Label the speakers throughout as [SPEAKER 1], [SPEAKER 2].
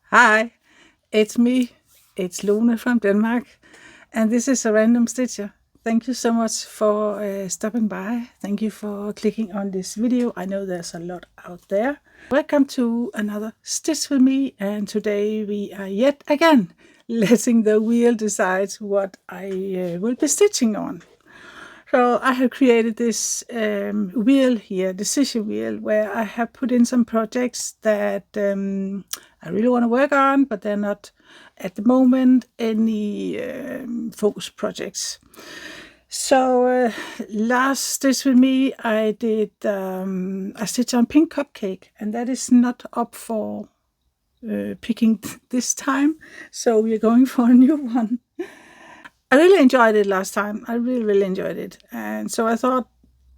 [SPEAKER 1] Hi, it's me. It's Lone from Denmark, and this is a random stitcher. Thank you so much for stopping by. Thank you for clicking on this video. I know there's a lot out there. Welcome to another Stitch with me, and today we are yet again letting the wheel decide what I will be stitching on. So I have created this wheel here, decision wheel, where I have put in some projects that I really want to work on, but they're not at the moment any focus projects. So last stitch with me, I did a stitch on pink cupcake, and that is not up for picking this time. So we're going for a new one. I really enjoyed it last time. I really enjoyed it. And so I thought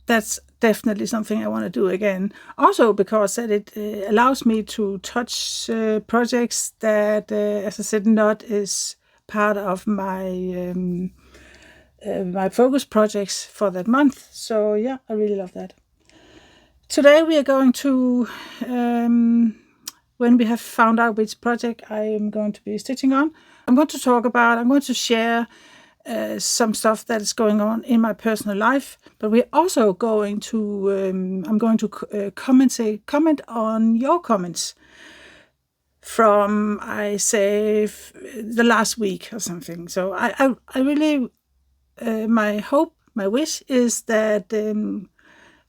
[SPEAKER 1] that's definitely something I want to do again. Also because that it allows me to touch projects that, as I said, not is part of my focus projects for that month. So yeah, I really love that. Today we are going to, when we have found out which project I am going to be stitching on, I'm going to share some stuff that is going on in my personal life, but we're also going to I'm going to comment on your comments from the last week or something. So I really my wish is that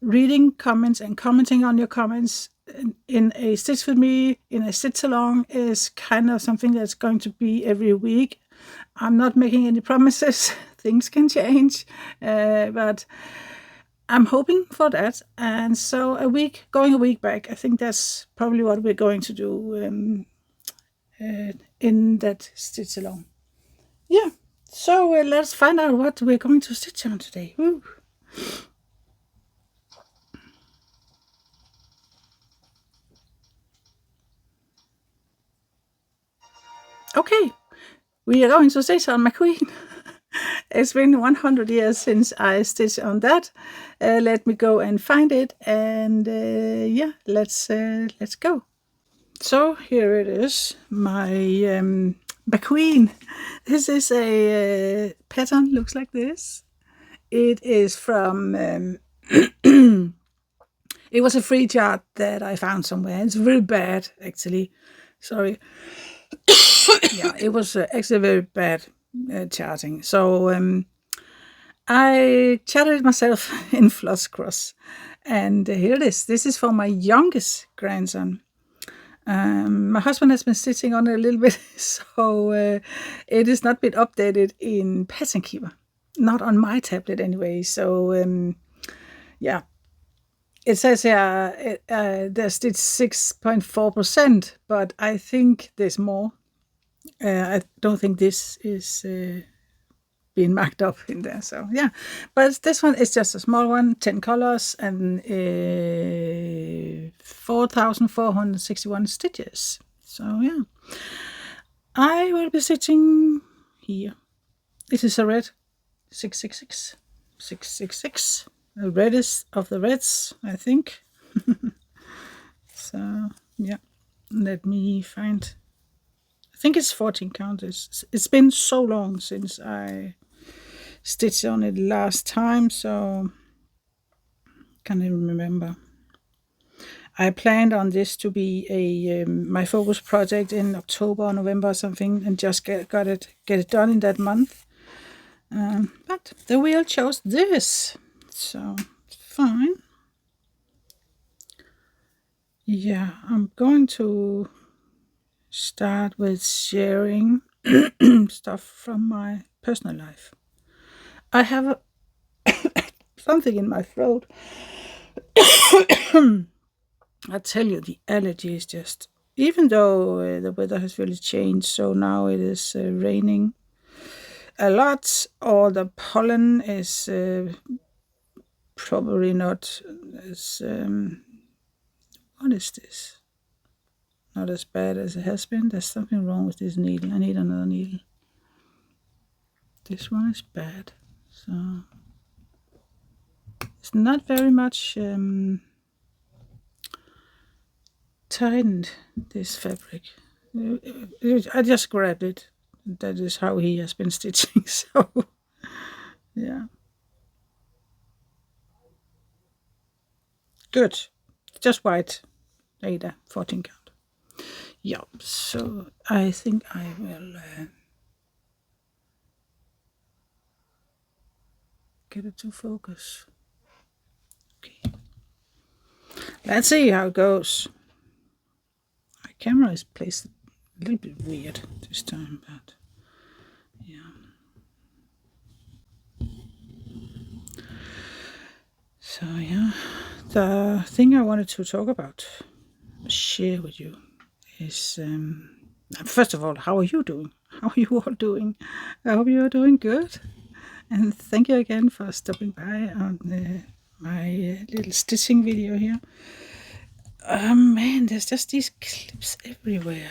[SPEAKER 1] reading comments and commenting on your comments in a stitch with me, in a stitch along, is kind of something that's going to be every week. I'm not making any promises. Things can change, but I'm hoping for that. And so going a week back, I think that's probably what we're going to do in that stitch along. Yeah. So let's find out what we're going to stitch on today. Woo. Okay, we are going to stitch on McQueen. It's been 100 years since I stitched on that. Let me go and find it, and yeah, let's go. So here it is, my McQueen. This is a pattern, looks like this. It is from, it was a free chart that I found somewhere. It's very bad, actually. Sorry. Yeah, it was actually very bad charting. So I charted it myself in Floss Cross. And here it is. This is for my youngest grandson. My husband has been stitching on it a little bit, so it has not been updated in Pattern Keeper. Not on my tablet anyway. So yeah, it says here there's stitch 6.4%, but I think there's more. I don't think this is being marked up in there. So yeah, but this one is just a small one, 10 colors and 4,461 stitches. So yeah, I will be stitching here. This is a red 666, 666, the reddest of the reds, I think. So yeah, let me find. I think it's 14 count. It's been so long since I stitched on it last time, so can't even remember. I planned on this to be a my focus project in October or November or something, and just get it done in that month. But the wheel chose this, so it's fine. Yeah, I'm going to start with sharing stuff from my personal life. I have something in my throat. I tell you, the allergy is just, even though the weather has really changed, so now it is raining a lot, or the pollen is probably not as, what is this? Not as bad as it has been. There's something wrong with this needle. I need another needle. This one is bad. So it's not very much tightened, this fabric. I just grabbed it. That is how he has been stitching. So yeah, good. Just white. Ada, 14 count. Yeah. So I think I will get it to focus. Okay. Let's see how it goes. My camera is placed a little bit weird this time, but yeah. So yeah, the thing I wanted to talk about, share with you, is first of all, how are you doing? How are you all doing? I hope you are doing good. And thank you again for stopping by on my little stitching video here. Man, there's just these clips everywhere.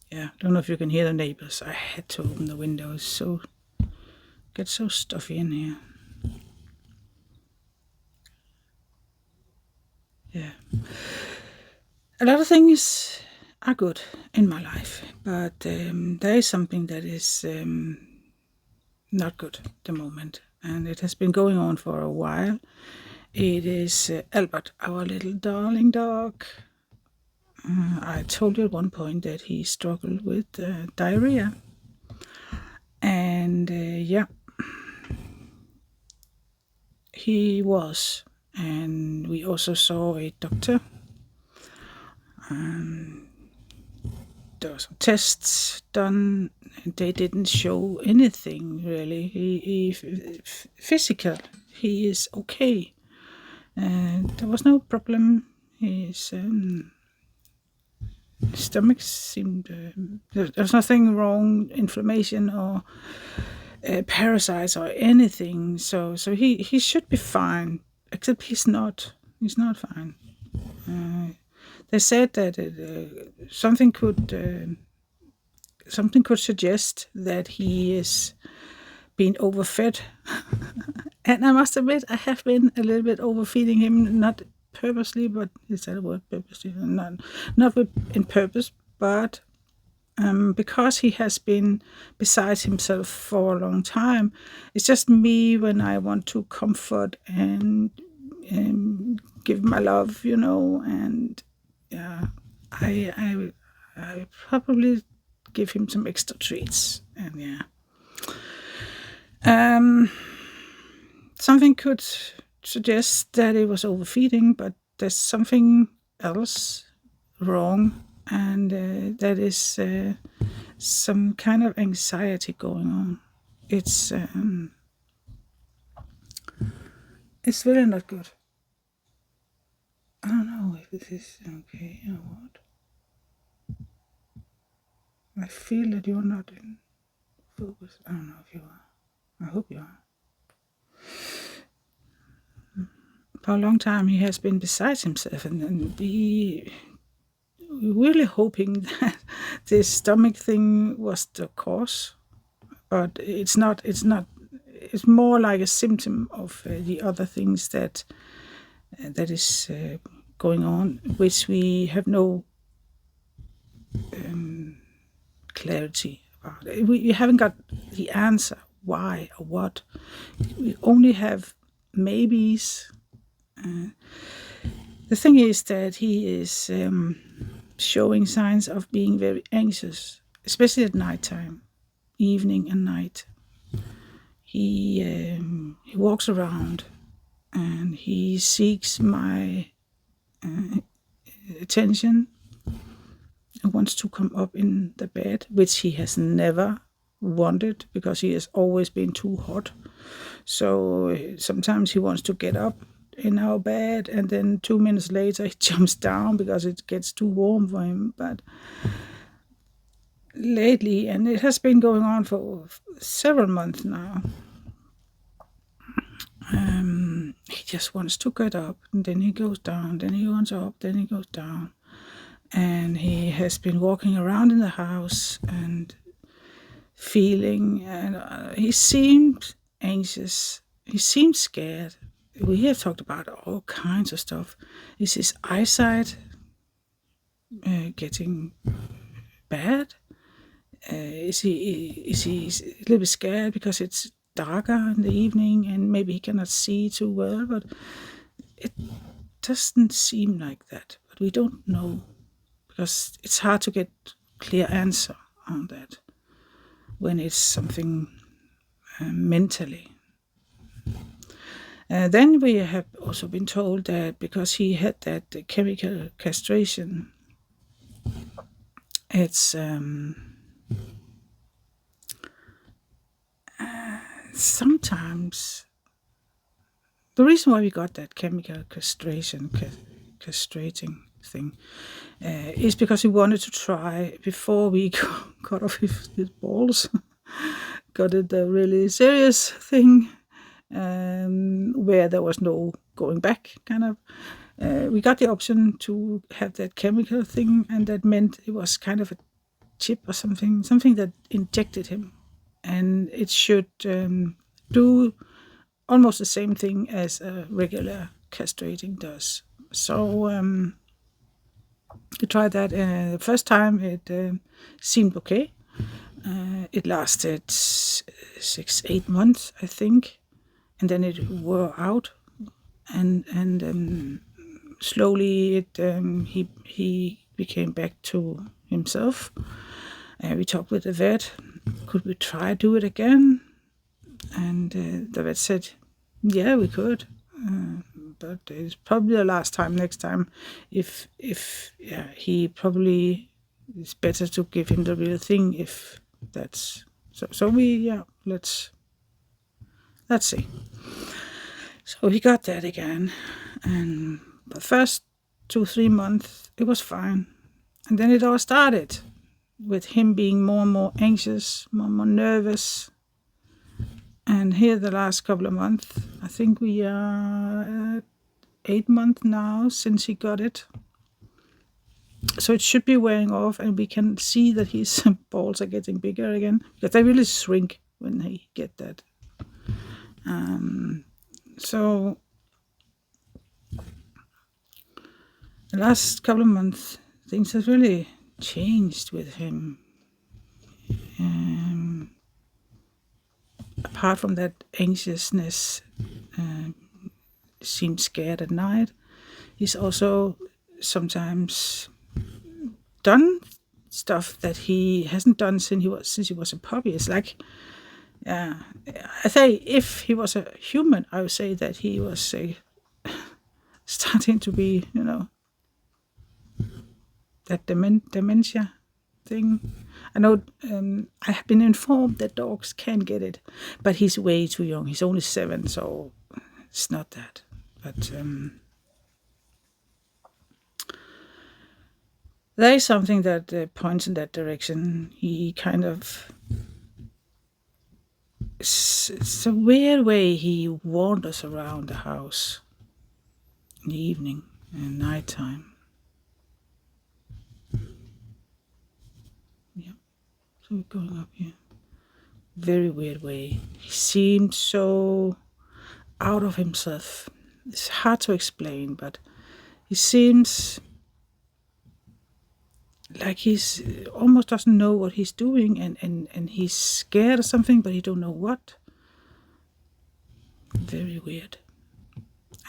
[SPEAKER 1] Yeah, don't know if you can hear the neighbors. I had to open the windows, so get so stuffy in here. Yeah, a lot of things are good in my life, but there is something that is not good at the moment, and it has been going on for a while. It is Albert, our little darling dog. I told you at one point that he struggled with diarrhea, and yeah, he was. And we also saw a doctor. There were some tests done, and they didn't show anything really. Physical, he is okay. And there was no problem. His stomach seemed there's nothing wrong, inflammation or parasites or anything. So he should be fine. Except he's not. He's not fine. They said that something could suggest that he is being overfed. And I must admit, I have been a little bit overfeeding him, not purposely, but is that a word, purposely? Not in purpose, but because he has been beside himself for a long time. It's just me when I want to comfort and give my love, and yeah, I probably give him some extra treats, and yeah. Something could suggest that it was overfeeding, but there's something else wrong, and that is some kind of anxiety going on. It's really not good. I don't know if this is okay or what. I feel that you're not in focus. I don't know if you are. I hope you are. For a long time he has been beside himself, and we really hoping that this stomach thing was the cause, but it's not. It's more like a symptom of the other things that is going on, which we have no clarity about. We haven't got the answer why or what. We only have maybes. The thing is that he is showing signs of being very anxious, especially at nighttime, evening and night. He walks around and he seeks my attention and wants to come up in the bed, which he has never wanted because he has always been too hot. So sometimes he wants to get up in our bed, and then 2 minutes later he jumps down because it gets too warm for him. But lately, and it has been going on for several months now, he just wants to get up, and then he goes down, then he wants up, then he goes down. And he has been walking around in the house and feeling, and he seemed anxious, he seems scared. We have talked about all kinds of stuff. Is his eyesight getting bad? Is he a little bit scared because it's darker in the evening and maybe he cannot see too well? But it doesn't seem like that. But we don't know, because it's hard to get clear answer on that when it's something mentally. Then we have also been told that because he had that chemical castration, it's sometimes the reason why we got that chemical castrating thing is because we wanted to try before we cut off his balls. Got it a really serious thing where there was no going back, kind of. We got the option to have that chemical thing, and that meant it was kind of a chip or something that injected him, and it should do almost the same thing as a regular castrating does. So we tried that. The first time it seemed okay. It lasted 6-8 months, I think, and then it wore out, and slowly it he became back to himself. We talked with the vet. Could we try do it again? And the vet said, yeah, we could, but it's probably the last time. Next time, if he probably, it's better to give him the real thing. If that's so we let's see. So he got that again, and the first 2-3 months it was fine, and then it all started with him being more and more anxious, more and more nervous. And here the last couple of months, I think we are 8 months now since he got it. So it should be wearing off, and we can see that his balls are getting bigger again, because they really shrink when they get that. So the last couple of months, things have really changed with him. Apart from that anxiousness, seems scared at night, he's also sometimes done stuff that he hasn't done since he was a puppy. It's like, I say, if he was a human, I would say that he was starting to be, that dementia thing. I know I have been informed that dogs can get it, but he's way too young. He's only 7, so it's not that. But there is something that points in that direction. He kind of, it's a weird way he wanders around the house in the evening and nighttime. Yeah, so we're going up here. Very weird way. He seemed so out of himself. It's hard to explain, but he seems like he's almost doesn't know what he's doing, and he's scared of something, but he don't know what. Very weird.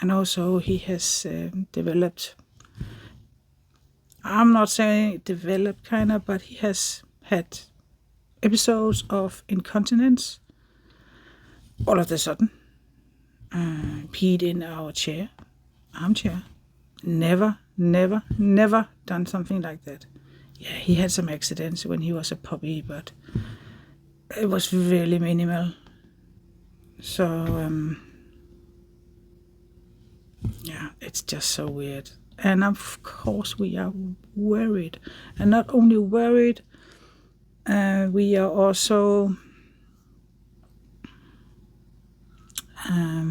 [SPEAKER 1] And also he has developed, I'm not saying developed kind of, but he has had episodes of incontinence all of a sudden. Peed in our armchair. Never done something like that. Yeah, he had some accidents when he was a puppy, but it was really minimal. So, yeah, it's just so weird. And of course we are worried. And not only worried, we are also a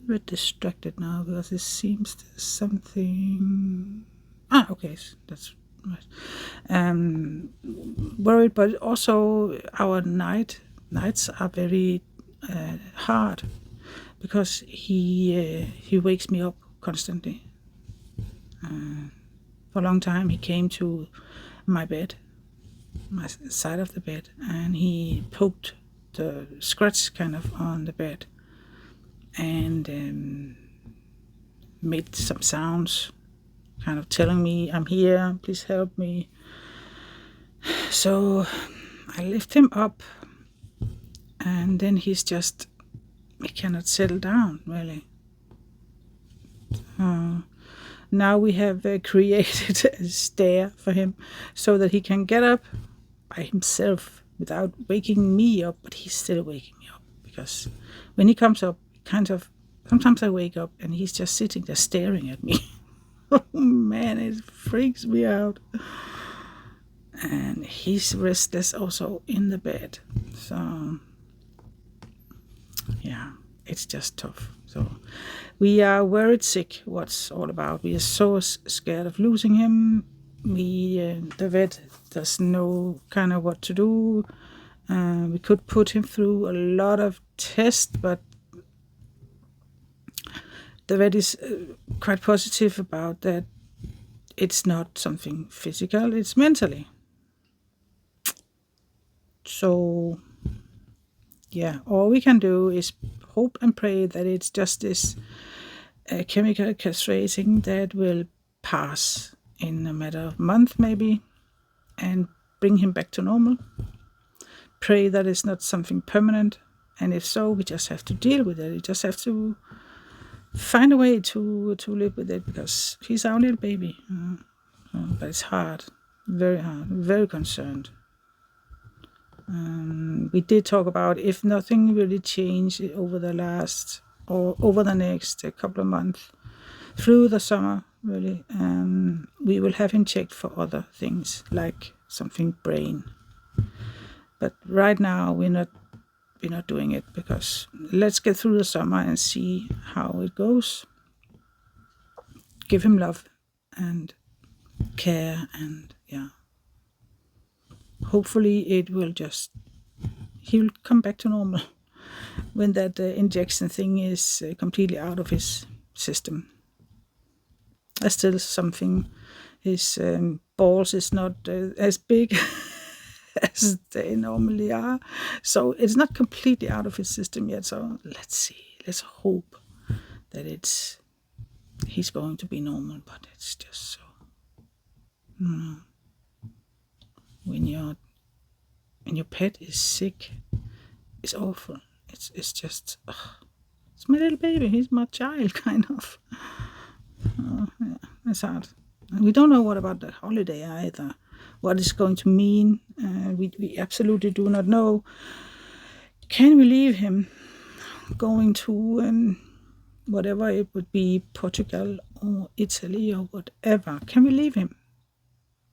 [SPEAKER 1] bit distracted now, because it seems there's something. Okay, that's right. Worried, but also our night nights are very hard because he wakes me up constantly. For a long time, he came to my bed, my side of the bed, and he poked the scratch kind of on the bed and made some sounds, kind of telling me, "I'm here, please help me." So I lift him up, and then he cannot settle down, really. Now we have created a stair for him so that he can get up by himself without waking me up, but he's still waking me up, because when he comes up, sometimes I wake up and he's just sitting there staring at me. Oh man, it freaks me out. And he's restless also in the bed. So yeah, it's just tough. So we are worried sick what's all about. We are so scared of losing him. The vet doesn't know kind of what to do. We could put him through a lot of tests, but the vet is quite positive about that. It's not something physical, it's mentally. So yeah, all we can do is hope and pray that it's just this chemical castrating that will pass in a matter of month maybe and bring him back to normal. Pray that it's not something permanent, and if so, we just have to deal with it. We just have to find a way to live with it, because he's our little baby. But it's hard, very hard, very concerned. We did talk about, if nothing really changed over the next couple of months, through the summer, really, we will have him checked for other things, like something brain. But right now we're not doing it, because let's get through the summer and see how it goes. Give him love and care, and yeah, hopefully he'll come back to normal when that injection thing is completely out of his system. There's still something. His balls is not as big as they normally are, so it's not completely out of his system yet. So let's see. Let's hope that he's going to be normal. But it's just so. When your pet is sick, it's awful. It's just, it's my little baby. He's my child, kind of. Yeah, it's hard. And we don't know what about the holiday either. What it's going to mean. We absolutely do not know. Can we leave him going to whatever it would be, Portugal or Italy or whatever? Can we leave him?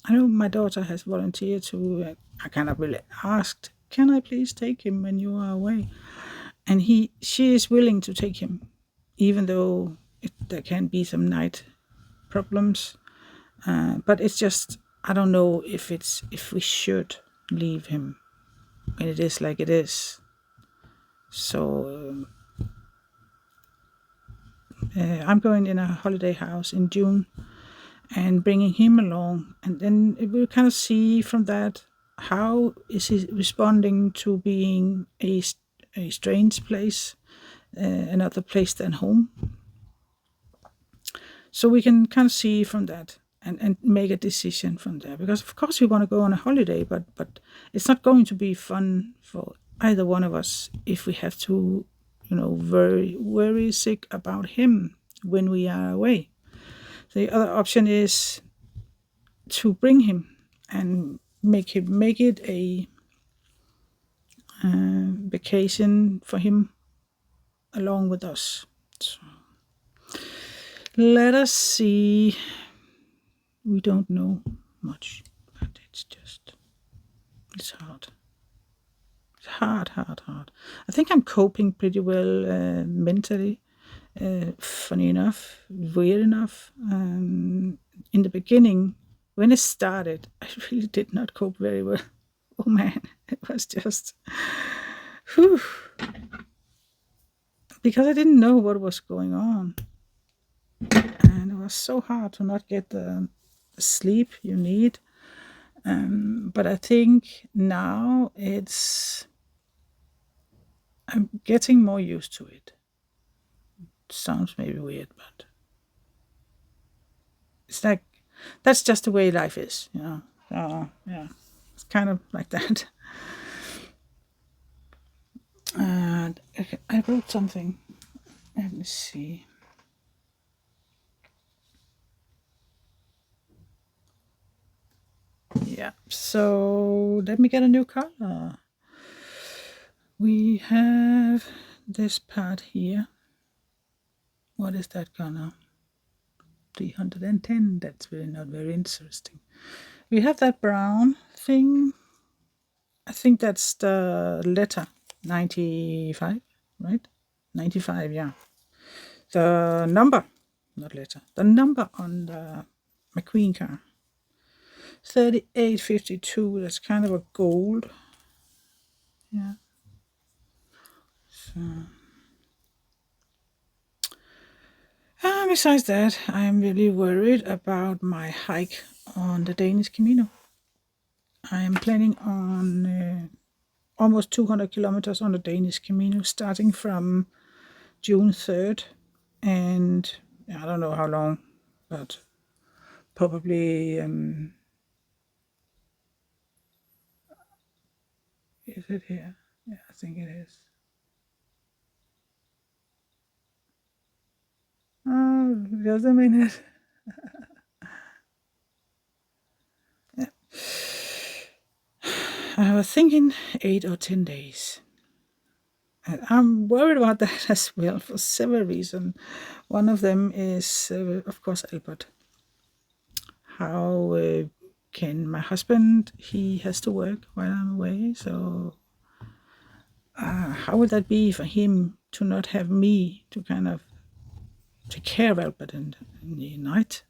[SPEAKER 1] I know my daughter has volunteered to. I kind of really asked, can I please take him when you are away? And she is willing to take him, even though there can be some night problems. But it's just, I don't know if we should leave him when it is like it is. So I'm going in a holiday house in June and bringing him along, and then we'll kind of see from that how is he responding to being a strange place, another place than home. So we can kind of see from that and make a decision from there. Because of course we want to go on a holiday, but it's not going to be fun for either one of us if we have to, very, very sick about him when we are away. The other option is to bring him and make it a vacation for him along with us. So let us see. We don't know much, but it's hard. It's hard. I think I'm coping pretty well mentally. Funny enough, weird enough. In the beginning, when it started, I really did not cope very well. Oh man, it was just Whew. Because I didn't know what was going on. And it was so hard to not get the sleep you need. But I think now I'm getting more used to it. Sounds maybe weird, but it's like that's just the way life is, you know. Yeah, it's kind of like that. And I wrote something. Let me see. Yeah, so let me get a new color. We have this part here. What is that color? 310. That's really not very interesting. We have that brown thing. I think that's the letter 95, right? 95, yeah. The number, not letter, the number on the McQueen car. 3852, that's kind of a gold. Yeah. So. Besides that, I'm really worried about my hike on the Danish Camino. I am planning on almost 200 kilometers on the Danish Camino, starting from June 3rd. And I don't know how long, but probably, is it here? Yeah, I think it is. Oh, just a minute. Yeah. I was thinking 8 or 10 days. And I'm worried about that as well for several reasons. One of them is, of course, Albert. How can my husband, he has to work while I'm away, so how would that be for him to not have me to kind of take care of Albert in the night?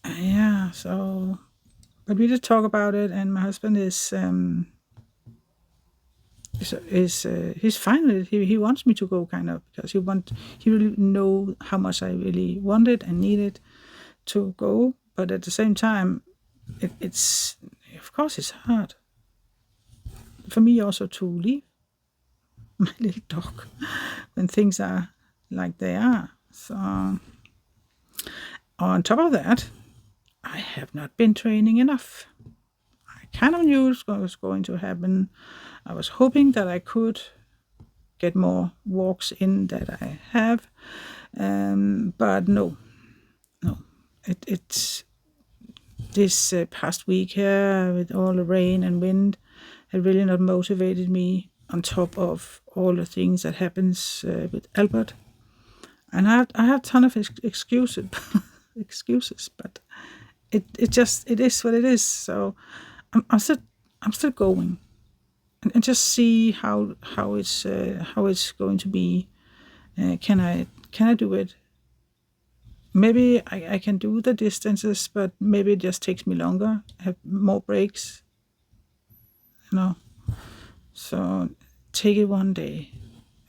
[SPEAKER 1] Yeah, so, but we did talk about it, and my husband is he's fine with it. He wants me to go, kind of, because he really know how much I really wanted and needed to go, but at the same time, it's of course it's hard for me also to leave my little dog when things are like they are. So on top of that, I have not been training enough. I kind of knew it was going to happen. I was hoping that I could get more walks in that I have, but no. It's this past week here with all the rain and wind had really not motivated me. On top of all the things that happens with Albert, and I have a ton of excuses, but it is what it is. So I'm still going, and just see how it's going to be. Can I do it? Maybe I can do the distances, but maybe it just takes me longer. Have more breaks, you know. So take it one day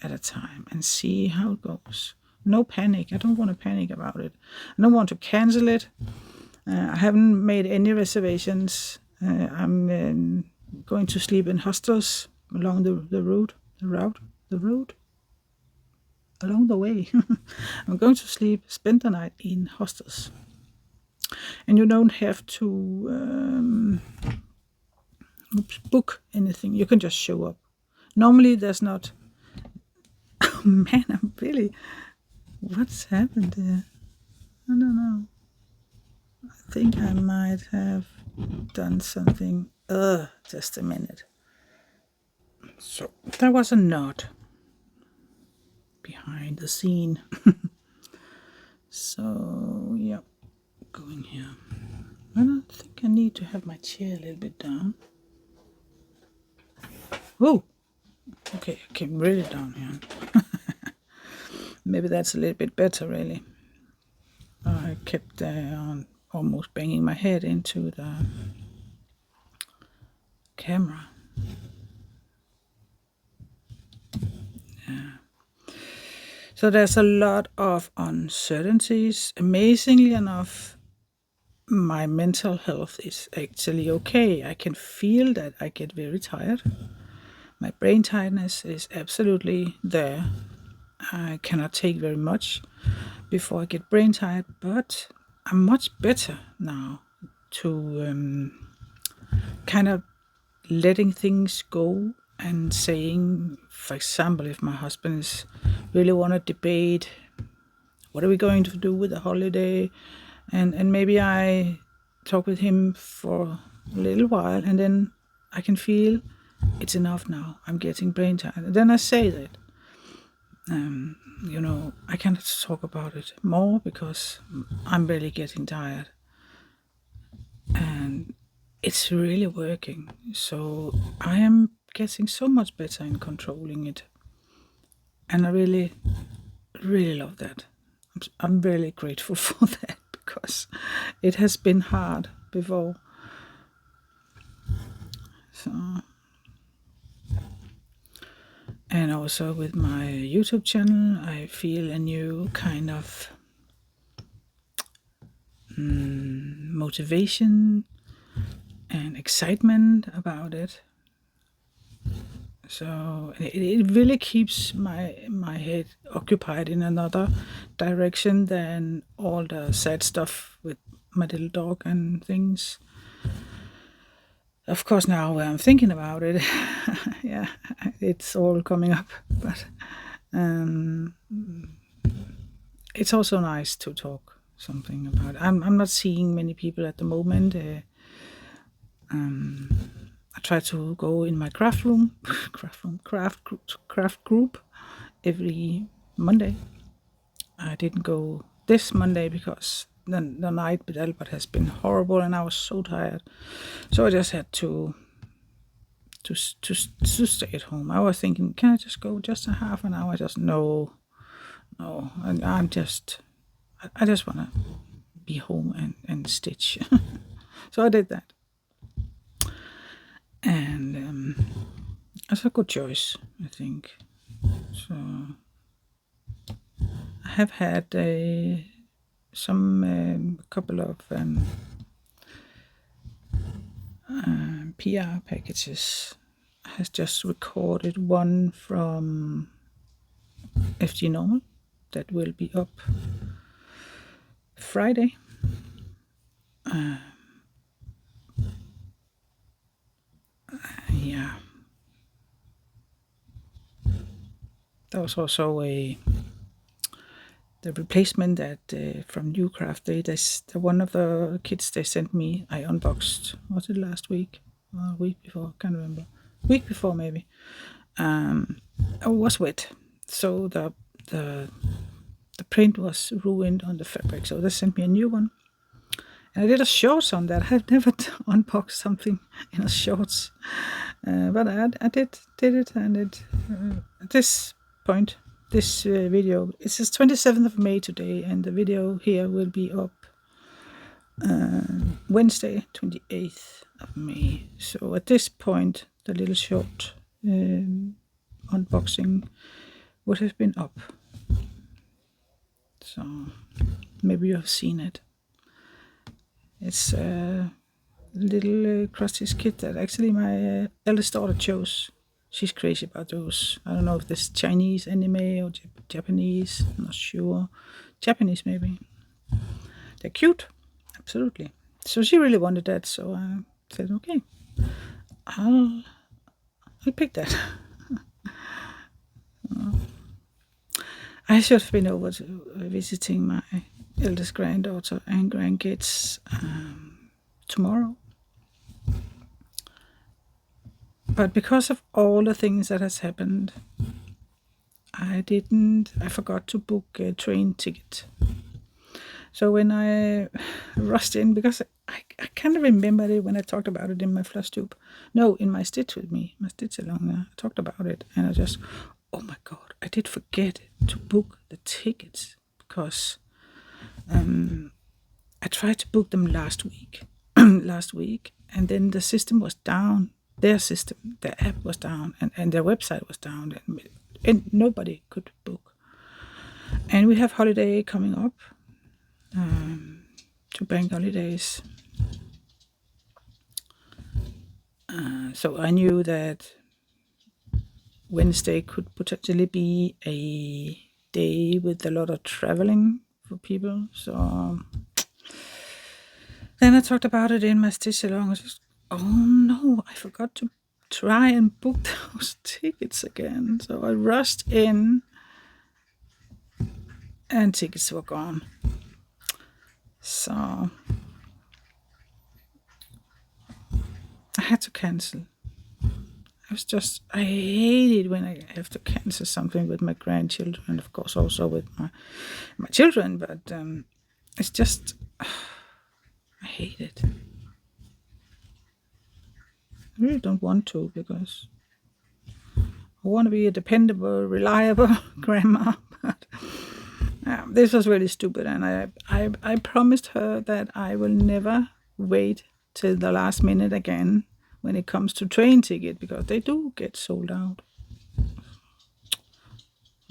[SPEAKER 1] at a time and see how it goes. No panic. I don't want to panic about it. I don't want to cancel it. I haven't made any reservations. I'm going to sleep in hostels along the route, along the way. I'm going to spend the night in hostels. And you don't have to book anything. You can just show up. Normally there's not. Oh man, I'm really. What's happened there? I don't know. I think I might have done something. Just a minute. So there was a knot behind the scene. So yeah, going here. I don't think I need to have my chair a little bit down. Oh, okay, I came really down here. Maybe that's a little bit better, really. I kept on almost banging my head into the camera. So there's a lot of uncertainties. Amazingly enough, my mental health is actually okay. I can feel that I get very tired. My brain tiredness is absolutely there. I cannot take very much before I get brain tired, but I'm much better now to kind of letting things go and saying, for example, if my husband is really want to debate, what are we going to do with the holiday? And maybe I talk with him for a little while, and then I can feel it's enough now. I'm getting brain tired. And then I say that, I cannot talk about it more because I'm really getting tired. And it's really working. So I am getting so much better in controlling it. And I really, really love that. I'm really grateful for that because it has been hard before. So, and also with my YouTube channel, I feel a new kind of motivation and excitement about it. So it really keeps my head occupied in another direction than all the sad stuff with my little dog and things. Of course, now when I'm thinking about it, yeah, it's all coming up. But it's also nice to talk something about it. I'm not seeing many people at the moment. I try to go in my craft group every Monday. I didn't go this Monday because the night with Albert has been horrible and I was so tired. So I just had to stay at home. I was thinking, can I just go just a half an hour? No. And I just want to be home and stitch. So I did that. And it's a good choice, I think. So I have had a couple of PR packages. I have just recorded one from FG Normal that will be up Friday. Yeah. There was also the replacement that from Newcraft. One of the kits they sent me, I unboxed. Was it last week or week before? Can't remember. Week before maybe. It was wet, so the print was ruined on the fabric. So they sent me a new one. And I did a shorts on that. I've never unboxed something in a shorts, but I did it, and at this point, this video, it says 27th of May today, and the video here will be up Wednesday, 28th of May. So at this point, the little short unboxing would have been up. So maybe you have seen it. It's a little crusty kit that actually my eldest daughter chose. She's crazy about those. I don't know if this is Chinese anime or Japanese. I'm not sure. Japanese maybe. They're cute, absolutely. So she really wanted that. So I said, okay, I'll pick that. I should have been over to visiting my eldest granddaughter and grandkids tomorrow. But because of all the things that has happened, I forgot to book a train ticket. So when I rushed in, because I kind of remembered it when I talked about it in my flush tube. No, in my stitch with me, my stitch along there, I talked about it, and I just, oh my God, I did forget to book the tickets because I tried to book them last week, and then the system was down their system, their app was down, and their website was down, and nobody could book. And we have holiday coming up, 2 bank holidays. So I knew that Wednesday could potentially be a day with a lot of traveling for people. So then I talked about it in my stitch along. I was just, oh no, I forgot to try and book those tickets again. So I rushed in and tickets were gone. So I had to cancel. I hate it when I have to cancel something with my grandchildren, and of course also with my children, but it's just, I hate it. I really don't want to, because I want to be a dependable, reliable grandma, but this was really stupid, and I promised her that I will never wait till the last minute again when it comes to train ticket, because they do get sold out.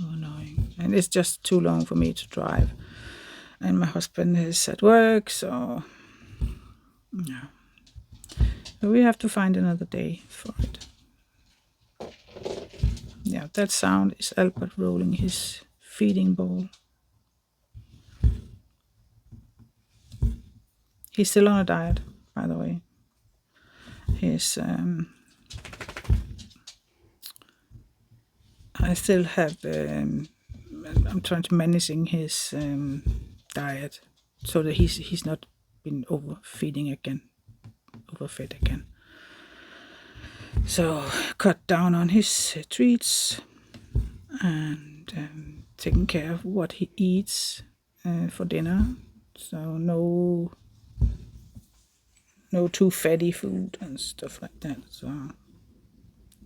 [SPEAKER 1] Oh, annoying. And it's just too long for me to drive. And my husband is at work, so yeah. So we have to find another day for it. Yeah, that sound is Albert rolling his feeding bowl. He's still on a diet, by the way. His I still have I'm trying to managing his diet so that he's not been overfed again. So cut down on his treats and taking care of what he eats for dinner. So no too fatty food and stuff like that. So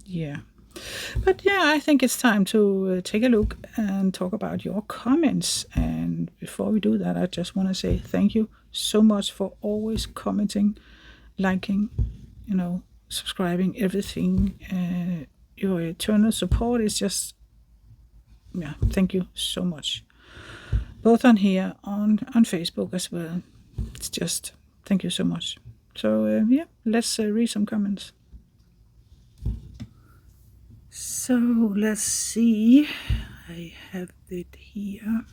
[SPEAKER 1] yeah. But yeah, I think it's time to take a look and talk about your comments. And before we do that, I just want to say thank you so much for always commenting, liking, subscribing, everything. Your eternal support is just, thank you so much. Both on here, on Facebook as well. It's just, thank you so much. So let's read some comments. So let's see, I have it here.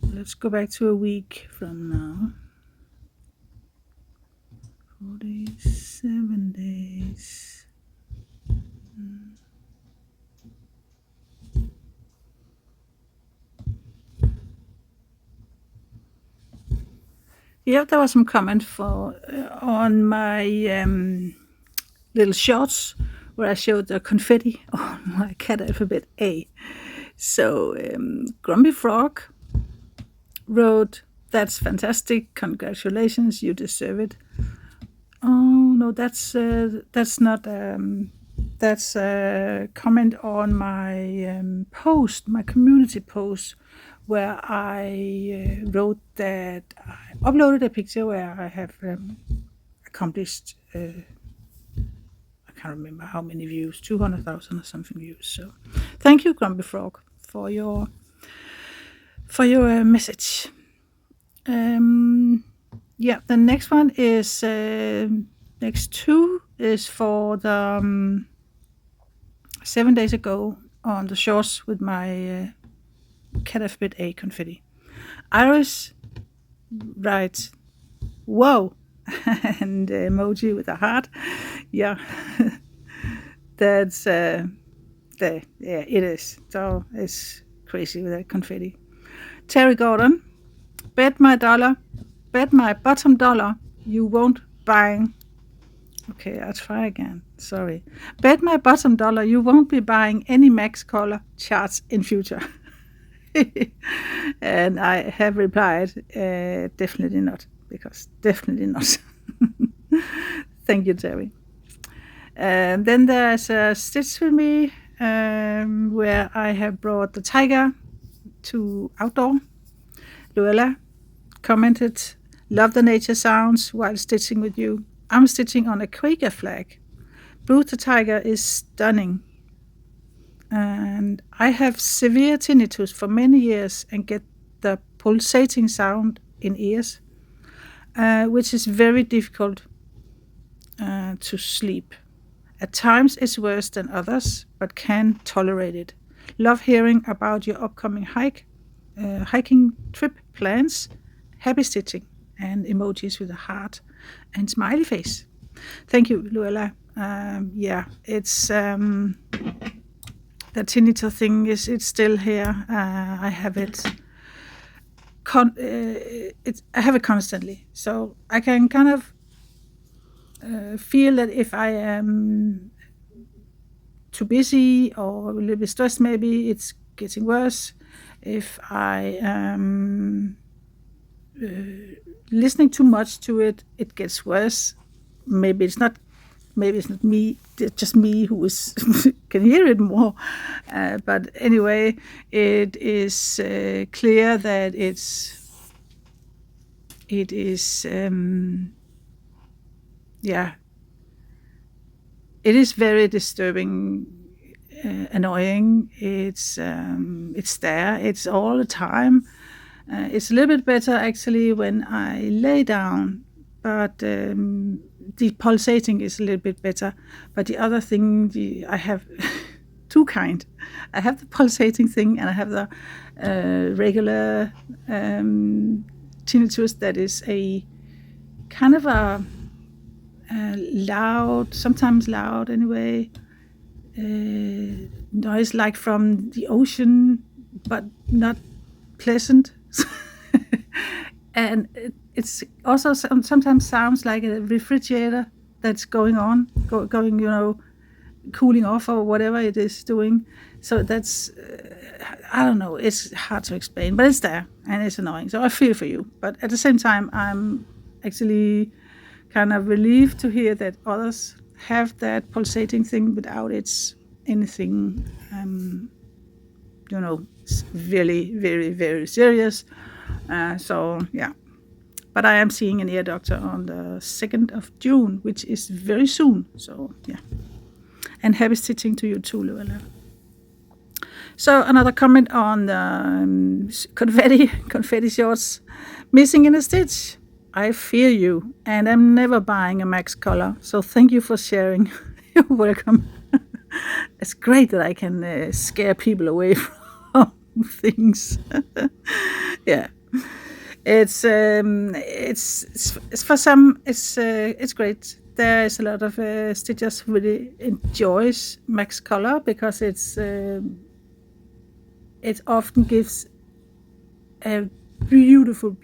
[SPEAKER 1] Let's go back to a week from now. 47 days. Yeah, there was some comment on my little shorts where I showed the confetti on my cat alphabet A. So Grumpy Frog wrote, "That's fantastic! Congratulations, you deserve it." Oh no, that's not. That's a comment on my post, my community post, where I wrote that I uploaded a picture where I have accomplished. I can't remember how many views, 200,000 or something views. So, thank you, Grumpy Frog, for your message. The next one is next two is for the 7 days ago on the shorts with my cat alphabet A confetti. Iris writes, "Whoa!" and emoji with a heart. Yeah, that's it is. So it's crazy with that confetti. Terry Gordon, bet my bottom dollar you won't buying. Okay, I'll try again. Sorry. Bet my bottom dollar you won't be buying any Max color charts in future. And I have replied, definitely not, because definitely not. Thank you, Terry. Then there's a stitch with me where I have brought the tiger to outdoor. Luella commented, "Love the nature sounds while stitching with you. I'm stitching on a Quaker flag. Bruce the tiger is stunning. And I have severe tinnitus for many years and get the pulsating sound in ears, which is very difficult to sleep. At times it's worse than others, but can tolerate it. Love hearing about your upcoming hiking trip plans. Happy stitching, and emojis with a heart and smiley face. Thank you, Luella. Yeah, it's the tinnitus thing it's still here. I have it. I have it constantly, so I can kind of feel that if I am too busy or a little bit stressed, maybe it's getting worse. If I am listening too much to it, it gets worse. Maybe it's not me, just me who is can hear it more. But anyway, it is clear that it is it is very disturbing, annoying. It's there. It's all the time. It's a little bit better actually when I lay down, but the pulsating is a little bit better. But the other thing, I have two kind. I have the pulsating thing, and I have the regular tinnitus that is a kind of a loud, sometimes loud anyway, noise like from the ocean, but not pleasant. And it's also sometimes sounds like a refrigerator that's going on, going, cooling off or whatever it is doing. So that's, I don't know, it's hard to explain, but it's there and it's annoying. So I feel for you. But at the same time, I'm actually kind of relieved to hear that others have that pulsating thing without it's anything, it's really very, very serious. So yeah, but I am seeing an ear doctor on the 2nd of June, which is very soon. So yeah, and happy stitching to you too, Luella. So another comment on the confetti shorts, missing in a stitch. I fear you, and I'm never buying a Max color. So thank you for sharing. You're welcome. It's great that I can scare people away from things. Yeah, it's for some it's great. There is a lot of stitchers who really enjoys Max color because it often gives a beautiful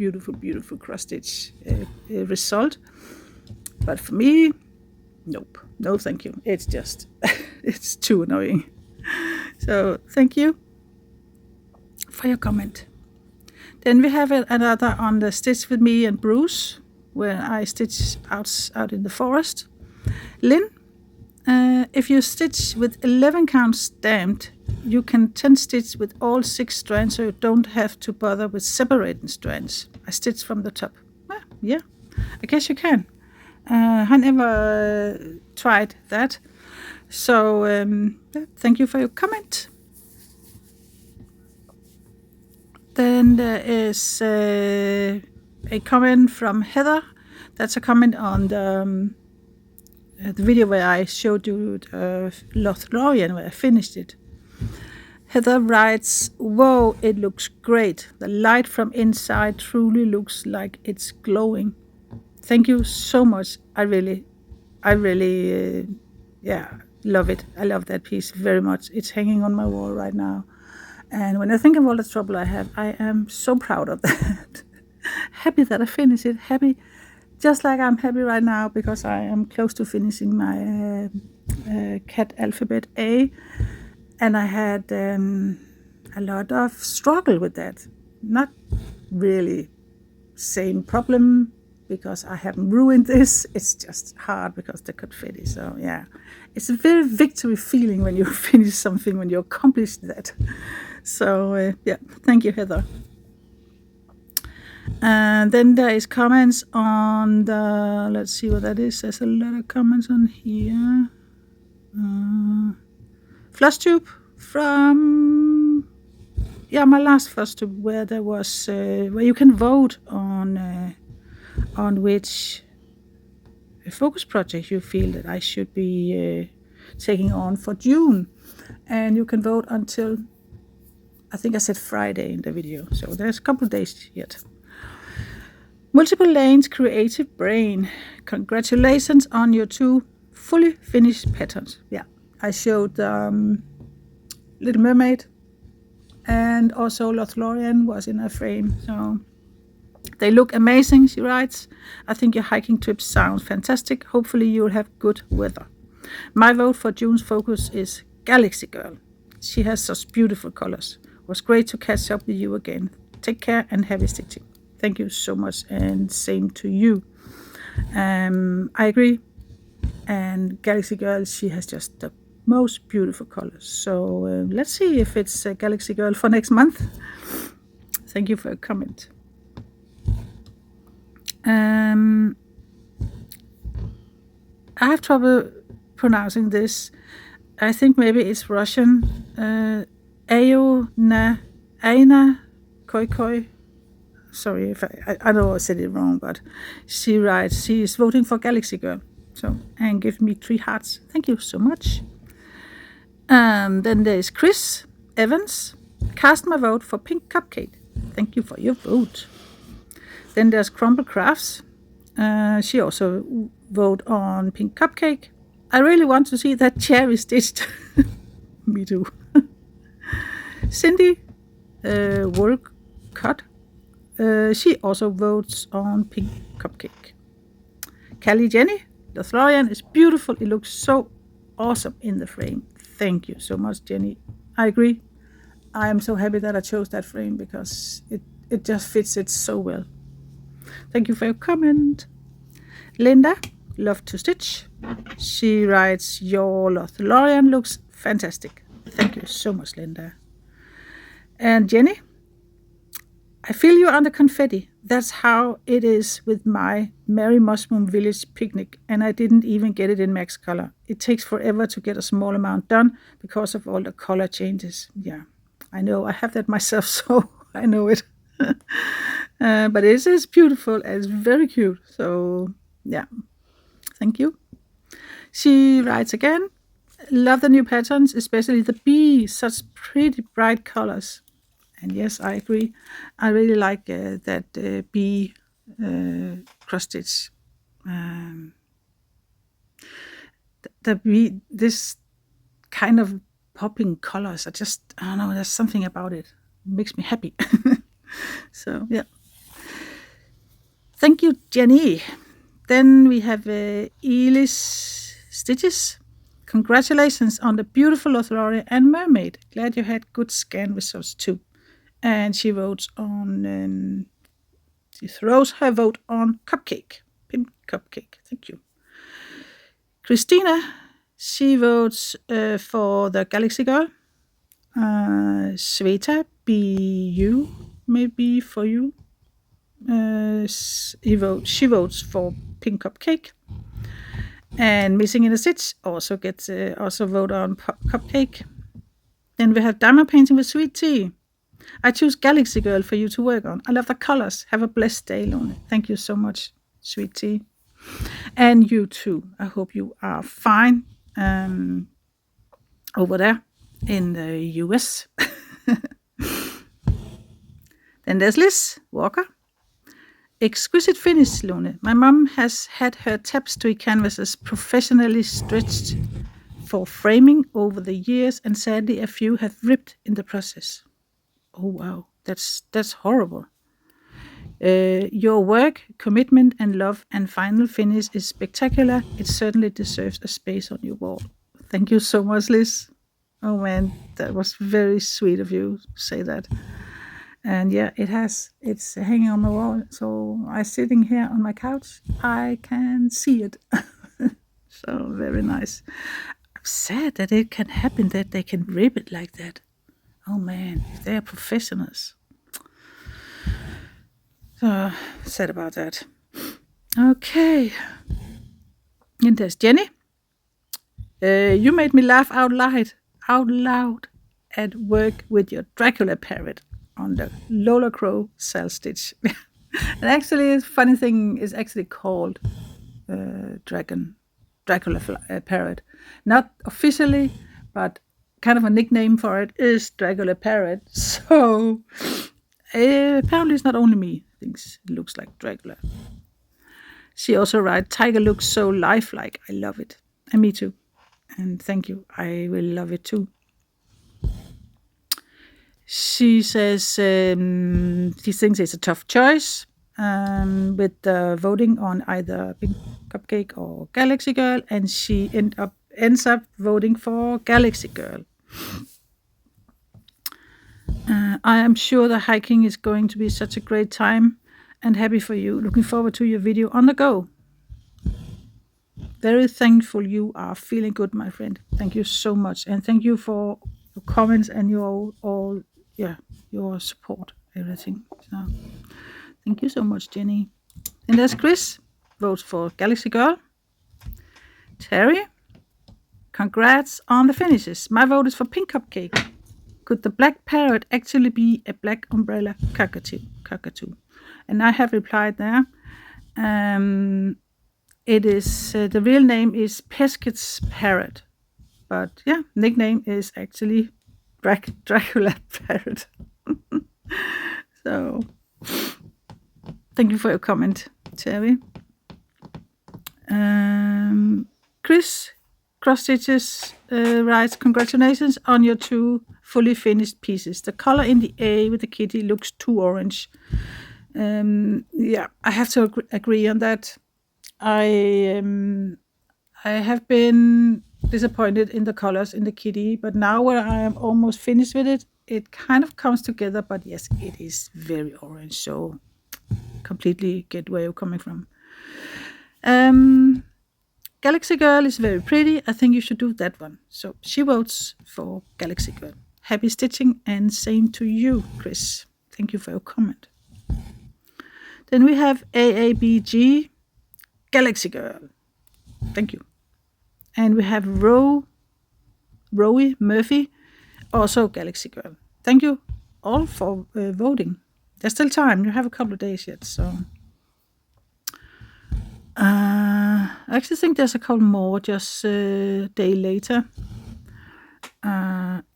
[SPEAKER 1] cross stitch result. But for me, nope, no thank you. It's just it's too annoying. So thank you for your comment. Then we have another on the Stitch with Me and Bruce, where I stitch out in the forest. Lynn, if you stitch with 11 counts stamped, you can 10 stitch with all 6 strands, so you don't have to bother with separating strands. I stitch from the top. Well, yeah, I guess you can. I never tried that. So thank you for your comment. Then there is a comment from Heather. That's a comment on the video where I showed you Lothlorien, where I finished it. Heather writes, "Whoa, it looks great. The light from inside truly looks like it's glowing." Thank you so much. I really, love it. I love that piece very much. It's hanging on my wall right now. And when I think of all the trouble I have, I am so proud of that. Happy that I finished it. Happy, just like I'm happy right now because I am close to finishing my cat alphabet A. And I had a lot of struggle with that. Not really same problem because I haven't ruined this. It's just hard because the confetti. So yeah, it's a very victory feeling when you finish something, when you accomplish that. So yeah, thank you, Heather. And then there is comments on the, let's see what that is. There's a lot of comments on here. Flush tube from my last flush tube, where there was where you can vote on which focus project you feel that I should be taking on for June, and you can vote until, I think I said Friday in the video, so there's a couple of days yet. Multiple lanes, creative brain. Congratulations on your 2 fully finished patterns. Yeah, I showed Little Mermaid, and also Lothlorien was in a frame. So they look amazing, she writes. I think your hiking trip sounds fantastic. Hopefully you'll have good weather. My vote for June's focus is Galaxy Girl. She has such beautiful colors. It was great to catch up with you again. Take care and happy stitching. Thank you so much, and same to you. I agree. And Galaxy Girl, she has just the most beautiful colors. So let's see if it's Galaxy Girl for next month. Thank you for a comment. I have trouble pronouncing this. I think maybe it's Russian. Aina Koi Koi. Sorry if I know I said it wrong, but she writes, she is voting for Galaxy Girl. So, and give me 3 hearts. Thank you so much. Then there is Chris Evans. Cast my vote for Pink Cupcake. Thank you for your vote. Then there's Crumble Crafts. She also vote on Pink Cupcake. I really want to see that cherry stitched. Me too. Cindy Woolcott. She also votes on Pink Cupcake. Callie Jenny. The Florian is beautiful. It looks so awesome in the frame. Thank you so much, Jenny. I agree. I am so happy that I chose that frame because it just fits it so well. Thank you for your comment. Linda, love to stitch. She writes, your Lothlorien looks fantastic. Thank you so much, Linda. And Jenny, I feel you on the confetti. That's how it is with my Merry Mushroom Village picnic, and I didn't even get it in max color. It takes forever to get a small amount done because of all the color changes. Yeah, I know. I have that myself, so I know it. But it is beautiful and it's very cute. So, yeah. Thank you. She writes again, love the new patterns, especially the bee, such pretty bright colors. And yes, I agree. I really like that bee cross stitch. The bee, this kind of popping colors are just, I don't know, there's something about it. It makes me happy. So, yeah. Thank you, Jenny. Then we have Elis Stitches. Congratulations on the beautiful Lothlorien and Mermaid. Glad you had good scan results too. And she votes on, she throws her vote on Cupcake. Pink Cupcake. Thank you. Christina, she votes for the Galaxy Girl. Sveta, BU, maybe for you. She votes for Pink Cupcake. And Missing in a Stitch also gets also vote on Cupcake. Then we have Diamond Painting with Sweet Tea. I choose Galaxy Girl for you to work on. I love the colors. Have a blessed day, Lone. Thank you so much, Sweet Tea. And you too. I hope you are fine over there in the US. Then there's Liz Walker. Exquisite finish, Lone. My mom has had her tapestry canvases professionally stretched for framing over the years, and sadly a few have ripped in the process. Oh wow, that's horrible. Your work, commitment, and love and final finish is spectacular. It certainly deserves a space on your wall. Thank you so much, Liz. Oh man, that was very sweet of you to say that. And yeah, it's hanging on my wall. So I'm sitting here on my couch. I can see it. So very nice. I'm sad that it can happen, that they can rip it like that. Oh man, if they're professionals. So sad about that. Okay. And there's Jenny. You made me laugh out loud at work with your Dracula parrot on the Lola Crow cell stitch. And actually, the funny thing is actually called Dracula parrot. Not officially, but kind of a nickname for it is Dracula parrot. So apparently it's not only me thinks it looks like Dracula. She also writes, Tiger looks so lifelike. I love it. And me too. And thank you. I will love it too. She says she thinks it's a tough choice with voting on either Pink Cupcake or Galaxy Girl, and she ends up voting for Galaxy Girl. I am sure the hiking is going to be such a great time and happy for you. Looking forward to your video on the go. Very thankful you are feeling good, my friend. Thank you so much. And thank you for your comments and your support, everything. So, thank you so much, Jenny. And there's Chris, votes for Galaxy Girl. Terry, congrats on the finishes. My vote is for Pink Cupcake. Could the black parrot actually be a black umbrella cockatoo? And I have replied there. It is the real name is Peskett's parrot, but yeah, nickname is actually Dracula parrot. So, thank you for your comment, Terry. Chris Cross Stitches writes, congratulations on your 2 fully finished pieces. The color in the A with the kitty looks too orange. Yeah, I have to agree on that. I have been disappointed in the colors in the kitty, but now when I am almost finished with it, it kind of comes together. But yes, it is very orange, so completely get where you're coming from. Galaxy Girl is very pretty. I think you should do that one. So she votes for Galaxy Girl. Happy stitching, and same to you, Chris. Thank you for your comment. Then we have AABG, Galaxy Girl. Thank you. And we have Rowie Murphy, also Galaxy Girl. Thank you all for voting. There's still time. You have a couple of days yet, so. I actually think there's a couple more just a day later.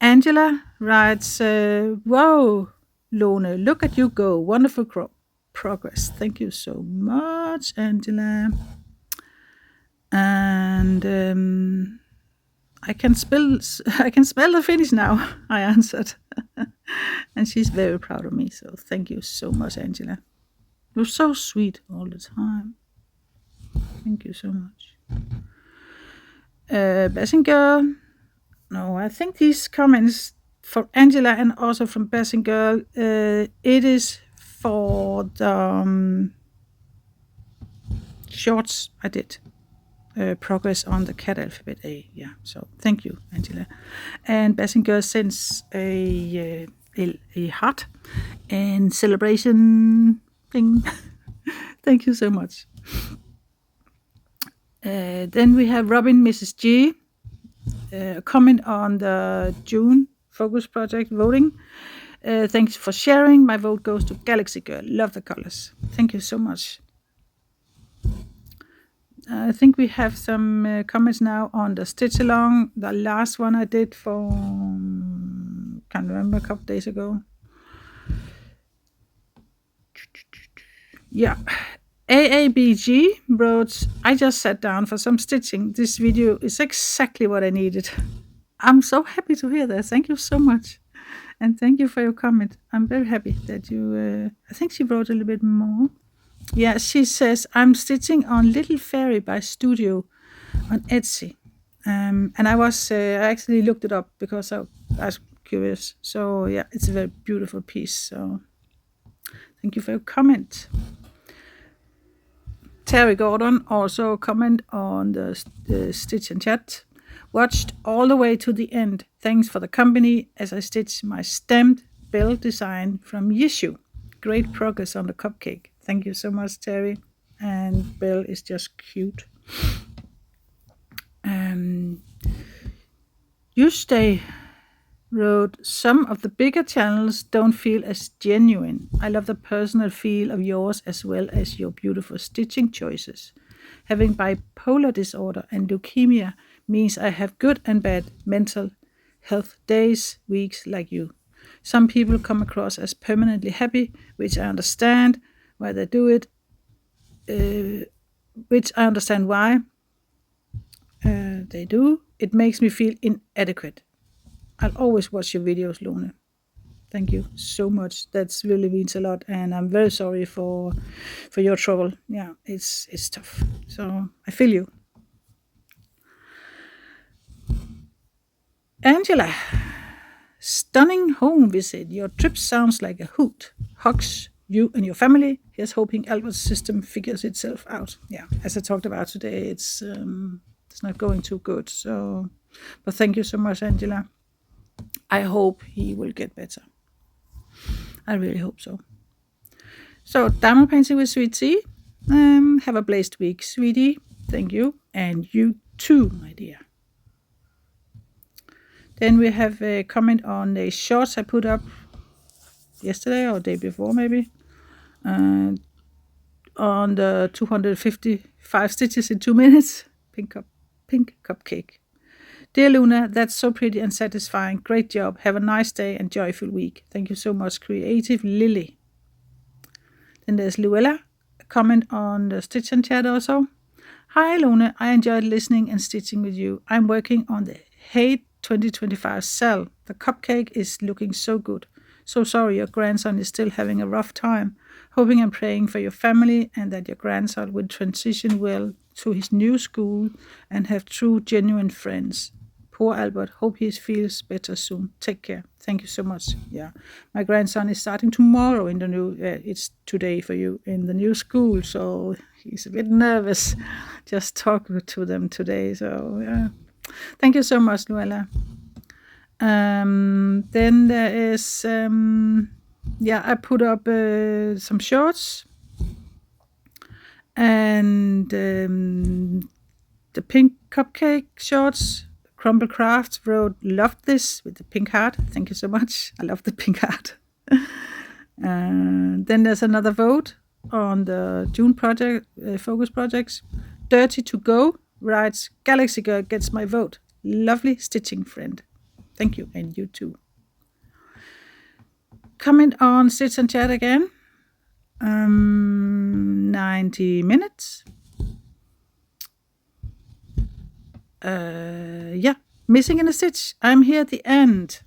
[SPEAKER 1] Angela writes, whoa, Lone, look at you go. Wonderful progress. Thank you so much, Angela. And I can smell the finish now, I answered. And she's very proud of me, so thank you so much, Angela. You're so sweet all the time. Thank you so much. Bassin Girl. No, I think these comments for Angela and also from Bassin Girl, it is for the shorts I did. Progress on the cat alphabet A. Yeah, so thank you, Angela. And Bassin Girl sends a heart and celebration thing. Thank you so much. Then we have Robin Mrs. G. Comment on the June Focus Project voting. Thanks for sharing. My vote goes to Galaxy Girl. Love the colors. Thank you so much. I think we have some comments now on the stitch along. The last one I did for, can't remember, a couple days ago. Yeah. AABG wrote, I just sat down for some stitching. This video is exactly what I needed. I'm so happy to hear that. Thank you so much. And thank you for your comment. I'm very happy that you, I think she wrote a little bit more. Yeah, she says, I'm stitching on Little Fairy by Studio on Etsy. And I actually looked it up because I was curious. So yeah, it's a very beautiful piece. So thank you for your comment. Terry Gordon also comment on the Stitch and Chat. Watched all the way to the end. Thanks for the company as I stitch my stamped bell design from Yishu. Great progress on the cupcake. Thank you so much, Terry. And Belle is just cute. You stay wrote, some of the bigger channels don't feel as genuine. I love the personal feel of yours as well as your beautiful stitching choices. Having bipolar disorder and leukemia means I have good and bad mental health days, weeks like you. Some people come across as permanently happy, which I understand why they do it, which I understand why they do. It makes me feel inadequate. I'll always watch your videos, Lone. Thank you so much. That really means a lot, and I'm very sorry for your trouble. Yeah, it's tough. So I feel you. Angela, stunning home visit. Your trip sounds like a hoot. Hugs you and your family. Here's hoping Albert's system figures itself out. Yeah, as I talked about today, it's not going too good. So, but thank you so much, Angela. I hope he will get better. I really hope so. So, diamond painting with Sweet Tea. Have a blessed week, sweetie. Thank you. And you too, my dear. Then we have a comment on the shorts I put up yesterday or day before, maybe. On the 255 stitches in 2 minutes. Pink cupcake. Dear Luna, that's so pretty and satisfying. Great job. Have a nice day and joyful week. Thank you so much, Creative Lily. Then there's Luella. A comment on the Stitch and Chat also. Hi, Luna. I enjoyed listening and stitching with you. I'm working on the Hate 2025 cell. The cupcake is looking so good. So sorry your grandson is still having a rough time. Hoping and praying for your family and that your grandson will transition well to his new school and have true, genuine friends. Poor Albert. Hope he feels better soon. Take care. Thank you so much. Yeah, my grandson is starting tomorrow in the new. It's today for you in the new school, so he's a bit nervous. Just talking to them today. So yeah, thank you so much, Luella. Then there is I put up some shorts and the pink cupcake shorts. Crumble Craft wrote, loved this with the pink heart. Thank you so much. I love the pink heart. Then there's another vote on the June project, focus projects. Dirty to Go writes, Galaxy Girl gets my vote. Lovely stitching friend. Thank you, and you too. Comment on Stitch and Chat again. 90 minutes. Missing in a Stitch. I'm here at the end.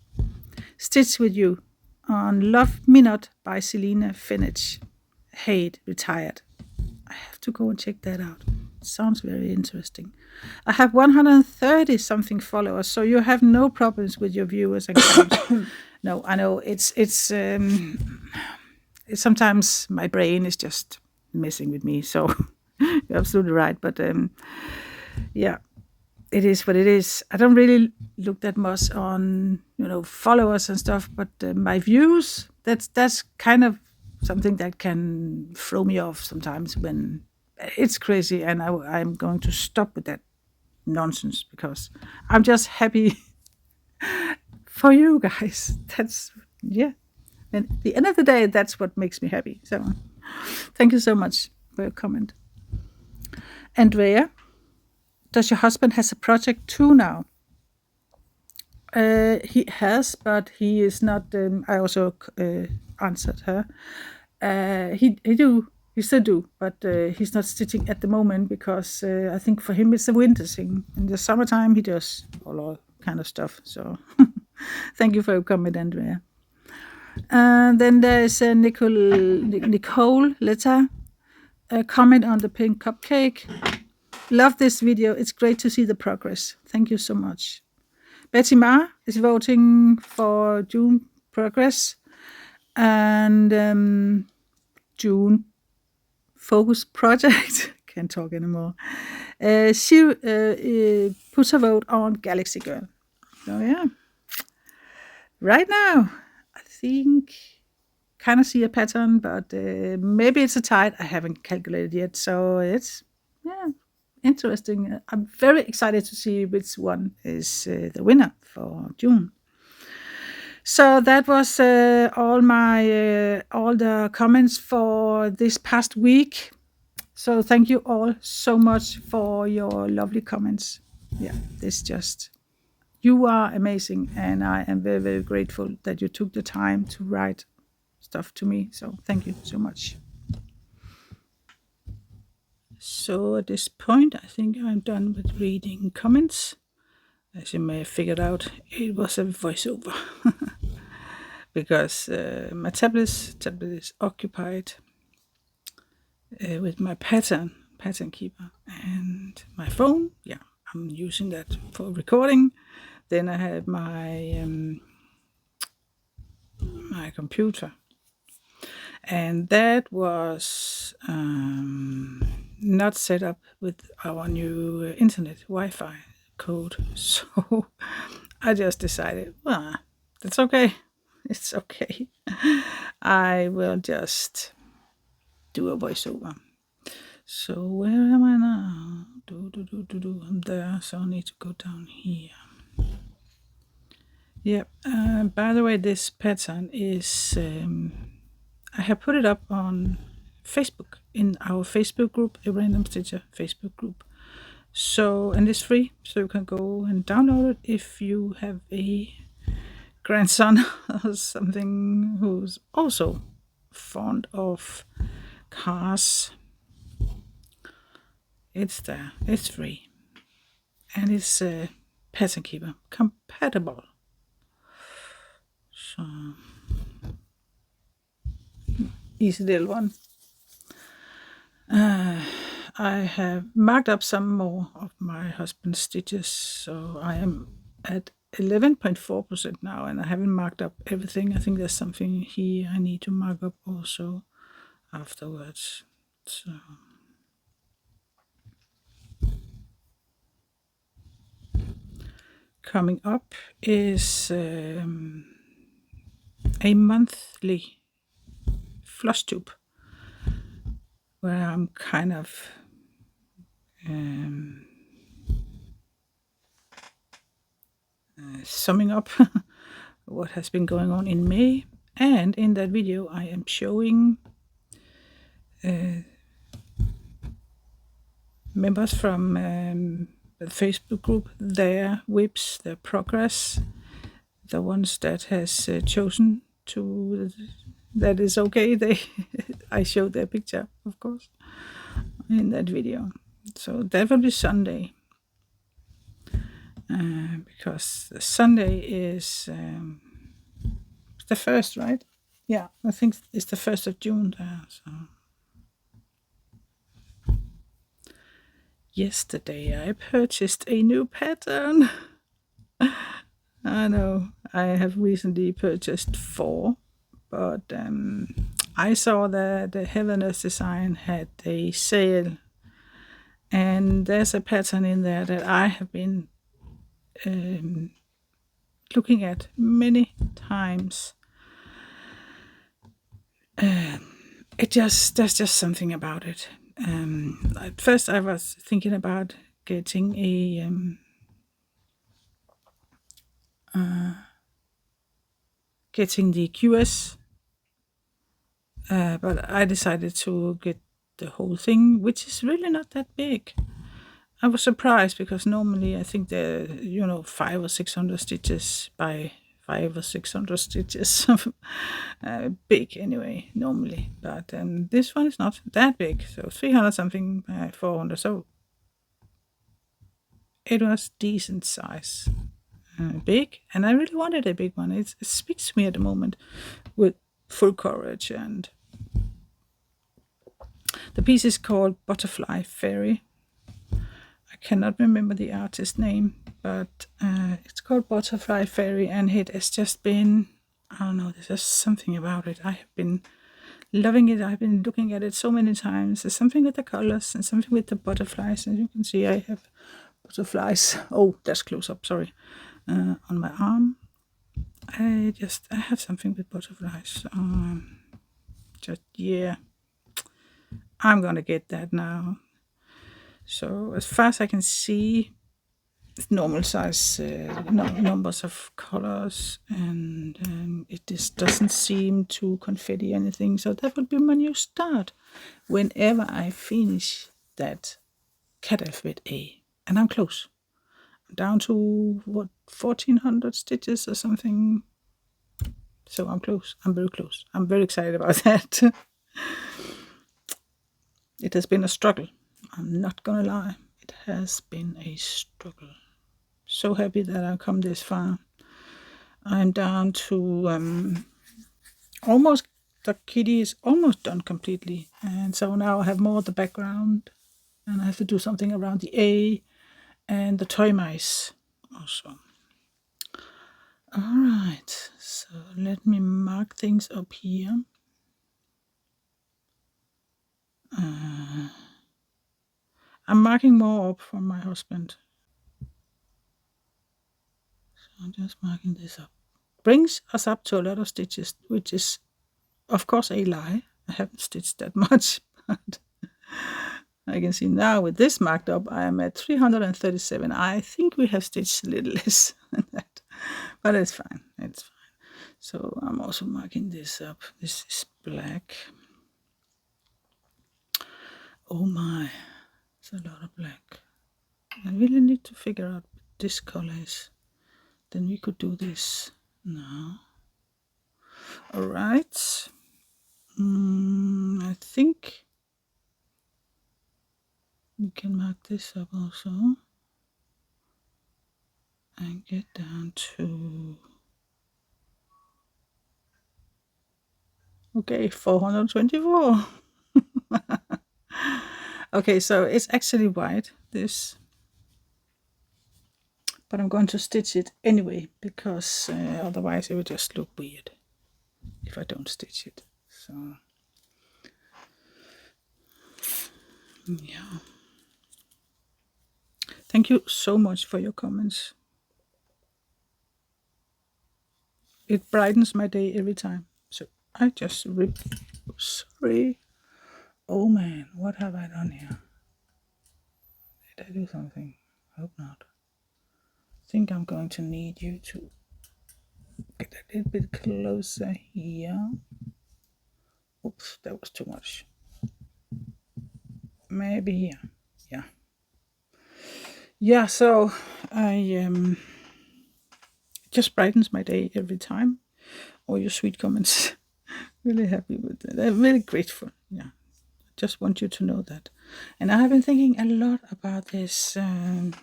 [SPEAKER 1] Stitch with you on Love Me Not by Selena Finich. Hate retired. I have to go and check that out. It sounds very interesting. I have 130 something followers, so you have no problems with your viewers and comments. No, I know it's sometimes my brain is just messing with me. So you're absolutely right. But it is what it is. I don't really look that much on, followers and stuff, but my views, that's kind of something that can throw me off sometimes when it's crazy, and I'm going to stop with that nonsense because I'm just happy for you guys. That's, and at the end of the day, that's what makes me happy. So thank you so much for your comment. Andrea, does your husband has a project too now? He has, but he is not. I also answered her. He still do, but he's not stitching at the moment because I think for him it's a winter thing. In the summertime, he does all kind of stuff. So thank you for your comment, Andrea. And then there is Nicole Letta. A comment on the pink cupcake. Love this video. It's great to see the progress. Thank you so much. Betty Ma is voting for June progress. And June focus project. Can't talk anymore. She puts her vote on Galaxy Girl. So yeah. Right now, I think kind of see a pattern, but maybe it's a tide. I haven't calculated yet, so it's interesting. I'm very excited to see which one is the winner for June. So that was all the comments for this past week. So thank you all so much for your lovely comments. Yeah, you are amazing, and I am very, very grateful that you took the time to write stuff to me. So thank you so much. So at this point, I think I'm done with reading comments. As you may have figured out, it was a voiceover because my tablet is occupied with my pattern keeper, and my phone. Yeah, I'm using that for recording. Then I have my my computer, and that was not set up with our new internet Wi-Fi code. So I just decided, well, that's okay. It's okay. I will just do a voiceover. So where am I now? I'm there, so I need to go down here. Yep. By the way, this pattern is I have put it up on Facebook in our Facebook group, a Random Stitcher Facebook group. So, and it's free, so you can go and download it if you have a grandson or something who's also fond of cars. It's there, it's free, and it's pattern keeper compatible. So easy little one. I have marked up some more of my husband's stitches, so I am at 11.4% now, and I haven't marked up everything. I think there's something here I need to mark up also afterwards. So coming up is a monthly floss tube where I'm kind of summing up what has been going on in May. And in that video, I am showing members from the Facebook group their whips, their progress, the ones that has chosen to that is okay. I showed their picture, of course, in that video. So that will be Sunday, because Sunday is the 1st, right? Yeah, I think it's the 1st of June there. So yesterday I purchased a new pattern. I know I have recently purchased 4, but I saw that the Heaveness Design had a sale, and there's a pattern in there that I have been looking at many times. There's just something about it. At first I was thinking about getting a getting the QS, but I decided to get the whole thing, which is really not that big. I was surprised because normally I think they're 500 or 600 stitches by 500 or 600 stitches, big anyway normally, but this one is not that big, so 300 something by 400, so it was decent size, big, and I really wanted a big one. It speaks to me at the moment with full courage. And the piece is called Butterfly Fairy. I cannot remember the artist name, but it's called Butterfly Fairy, and it has just been, I don't know, there's just something about it. I have been loving it. I've been looking at it so many times. There's something with the colors and something with the butterflies, and you can see I have butterflies. Oh, that's close up, sorry. On my arm. I have something with butterflies. just, yeah, I'm gonna get that now. So as far as I can see, it's normal size numbers of colors, and it just doesn't seem to confetti anything. So that would be my new start whenever I finish that cat alphabet A. And I'm close. I'm down to, what, 1400 stitches or something. So I'm close. I'm very close. I'm very excited about that. It has been a struggle. I'm not gonna lie. It has been a struggle. So happy that I've come this far. I'm down to almost, the kitty is almost done completely. And so now I have more of the background. And I have to do something around the A and the toy mice also. Alright, so let me mark things up here. I'm marking more up for my husband. So I'm just marking this up. Brings us up to a lot of stitches, which is, of course, a lie. I haven't stitched that much, but I can see now with this marked up, I am at 337. I think we have stitched a little less than that, but it's fine. It's fine. So I'm also marking this up. This is black. Oh my, it's a lot of black. I really need to figure out what this color is. Then we could do this now. All right. I think we can mark this up also and get down to, okay, 424. Okay, so it's actually white, this, but I'm going to stitch it anyway because otherwise it would just look weird if I don't stitch it. So yeah, thank you so much for your comments. It brightens my day every time. So I just sorry. Oh man, what have I done here? Did I do something? I hope not. I think I'm going to need you to get a little bit closer here. Oops, that was too much. Maybe here. Yeah. Yeah, so I just brightens my day every time. All your sweet comments. Really happy with it. I'm really grateful. Yeah. Just want you to know that. And I have been thinking a lot about this. I'm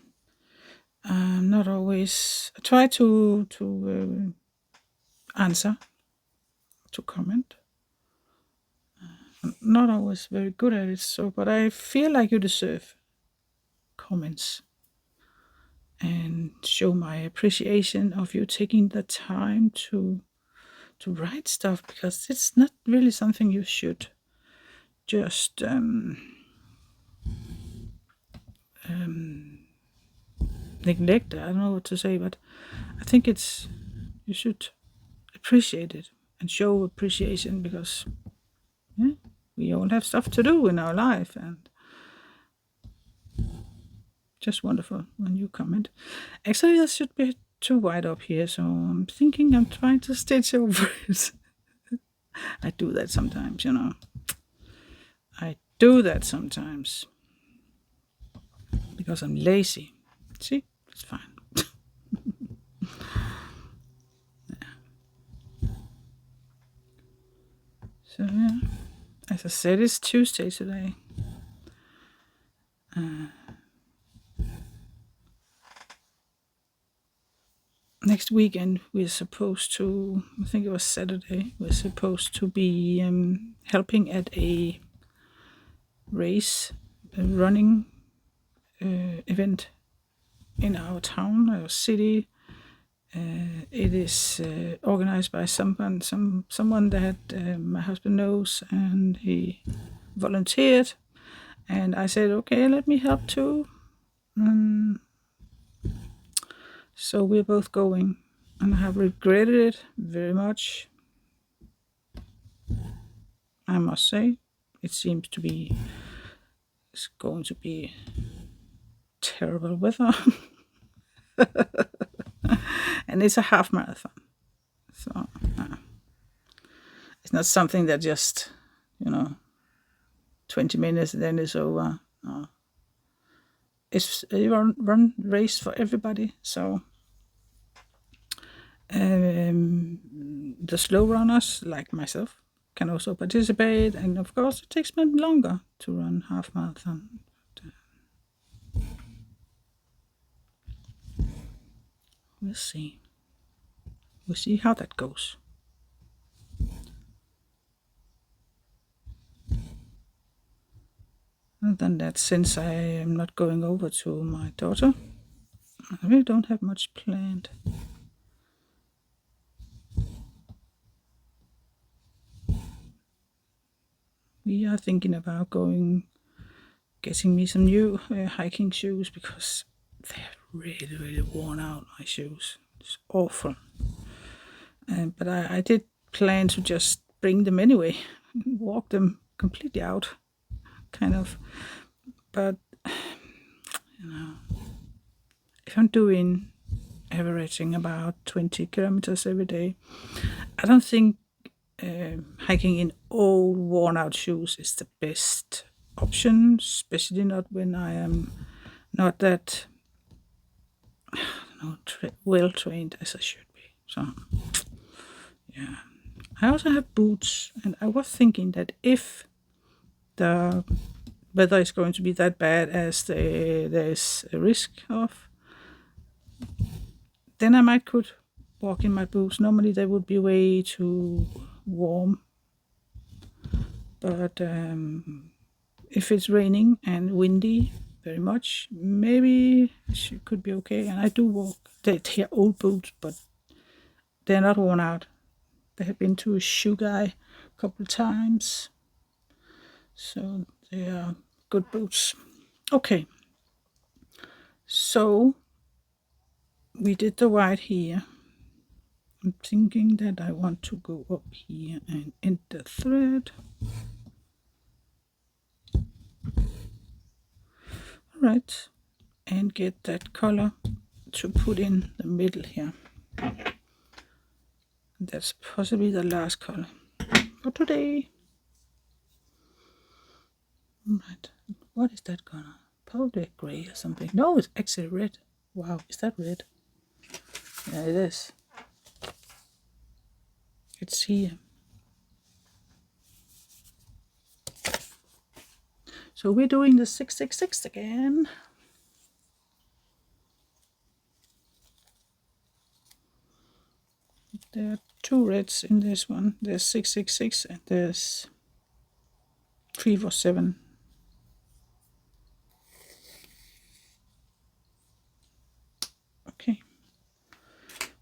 [SPEAKER 1] not always. I try to answer, to comment. I'm not always very good at it. So, but I feel like you deserve comments and show my appreciation of you taking the time to write stuff, because it's not really something you should just neglect. I don't know what to say, but I think it's, you should appreciate it and show appreciation, because yeah, we all have stuff to do in our life, and just wonderful when you comment. Actually, there should be too wide up here, so I'm thinking I'm trying to stitch over it. I do that sometimes, you know. I do that sometimes because I'm lazy. See, it's fine. So yeah, as I said, it's Tuesday today. Next weekend we're supposed to, I think it was Saturday, we're supposed to be helping at a race, a running event in our town, our city. It is organized by someone that my husband knows, and he volunteered. And I said, okay, let me help too. So we're both going, and I have regretted it very much. I must say. It seems to be, it's going to be terrible weather. And it's a half marathon. So it's not something that just, 20 minutes and then it's over. No. It's a run race for everybody. So the slow runners like myself can also participate, and of course it takes me longer to run half marathon. We'll see. We'll see how that goes. Other than that, since I am not going over to my daughter, I really don't have much planned. We are thinking about getting me some new hiking shoes, because they're really, really worn out, my shoes. It's awful. But I did plan to just bring them anyway, walk them completely out, kind of. But, if I'm doing averaging about 20 kilometers every day, I don't think hiking in old worn out shoes is the best option, especially not when I am not that well trained as I should be. So yeah, I also have boots, and I was thinking that if the weather is going to be that bad as there is a risk of, then I could walk in my boots. Normally they would be way too warm, but if it's raining and windy very much, maybe it could be okay. And I do walk. They're old boots, but they're not worn out. They have been to a shoe guy a couple of times, so they are good boots. Okay, so we did the white here. I'm thinking that I want to go up here and end the thread. Alright, and get that color to put in the middle here. That's possibly the last color for today. Right, what is that color? Probably gray or something. No, it's actually red. Wow, is that red? Yeah, it is. It's here. So we're doing the 666 again. There are two reds in this one. There's 666 and there's 347. Okay.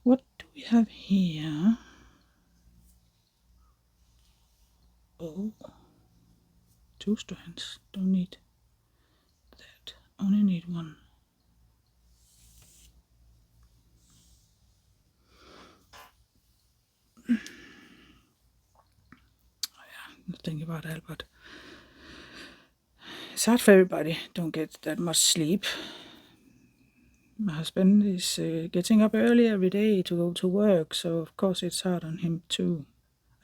[SPEAKER 1] What do we have here? Oh, 2 strands. Don't need that. Only need 1. Think about that, but it's hard for everybody. Don't get that much sleep. My husband is getting up early every day to go to work, so of course it's hard on him too.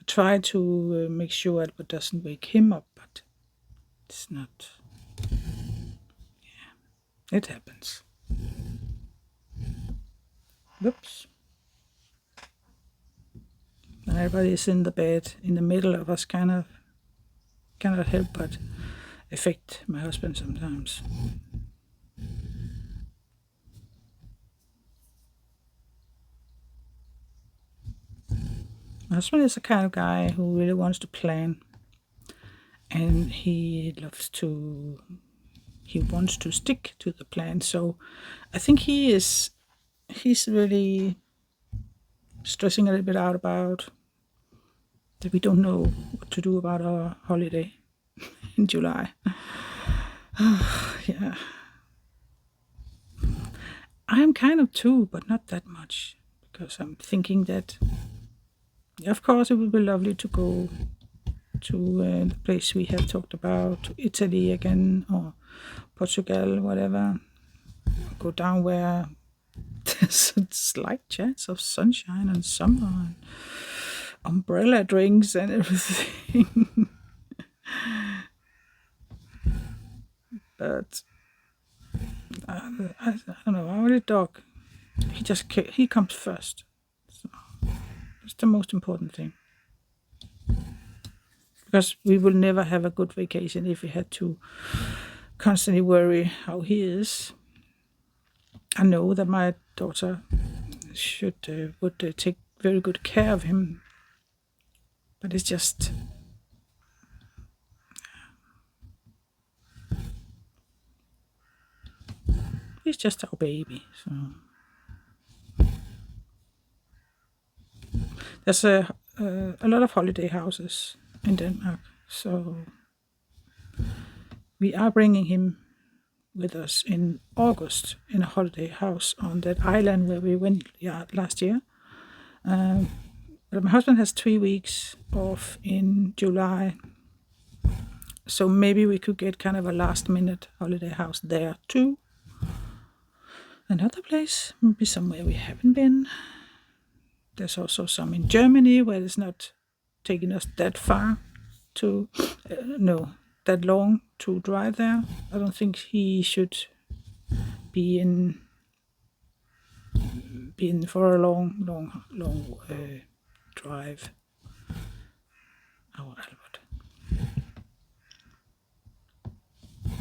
[SPEAKER 1] I try to make sure Albert doesn't wake him up, but it's not. Yeah, it happens. Whoops. When everybody is in the bed, in the middle of us, cannot help but affect my husband sometimes. My husband is the kind of guy who really wants to plan, and he wants to stick to the plan. So I think he's really stressing a little bit out about that we don't know what to do about our holiday in July. Yeah. I'm kind of too, but not that much, because I'm thinking that, of course, it would be lovely to go to the place we have talked about, to Italy again, or Portugal, whatever. Go down where there's a slight chance of sunshine and summer and umbrella drinks and everything. But I don't know, our dog, he comes first. So it's the most important thing. Because we will never have a good vacation if we had to constantly worry how he is. I know that my daughter would take very good care of him, but it's just he's just our baby. So there's a lot of holiday houses in Denmark, so we are bringing him with us in August in a holiday house on that island where we went last year. But my husband has 3 weeks off in July, so maybe we could get kind of a last-minute holiday house there too. Another place, maybe somewhere we haven't been. There's also some in Germany where it's not taking us that far to, that long to drive there. I don't think he should be in for a long drive. Our Albert.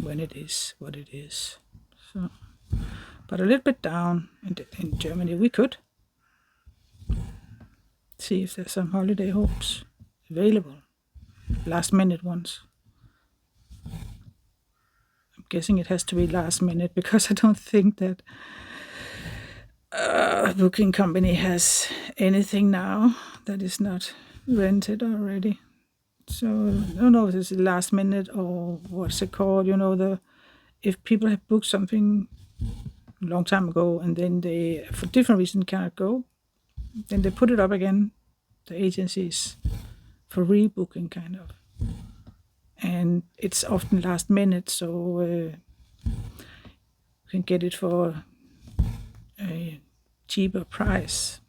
[SPEAKER 1] When it is what it is. So, but a little bit down in Germany, we could see if there's some holiday homes available, last minute ones. I'm guessing it has to be last minute because I don't think that booking company has anything now that is not rented already. So I don't know if it's last minute or what's it called. If people have booked something a long time ago and then they, for different reasons, cannot go, then they put it up again, the agencies, for rebooking kind of. And it's often last minute, so you can get it for a cheaper price.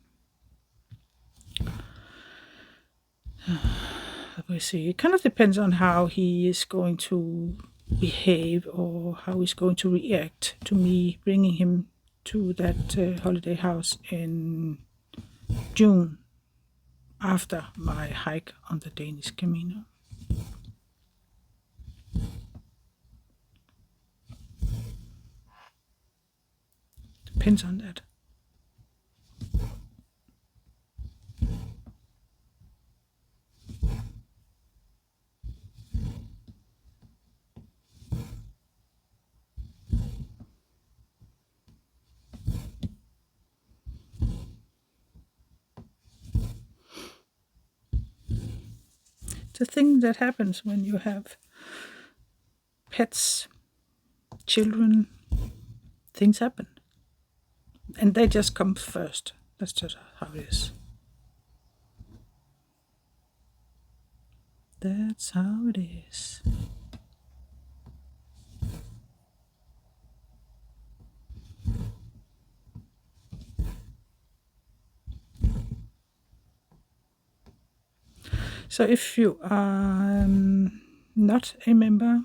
[SPEAKER 1] Let me see. It kind of depends on how he is going to behave or how he's going to react to me bringing him to that holiday house in June after my hike on the Danish Camino. Depends on that. The thing that happens when you have pets, children, things happen. And they just come first. That's just how it is. That's how it is. So if you are not a member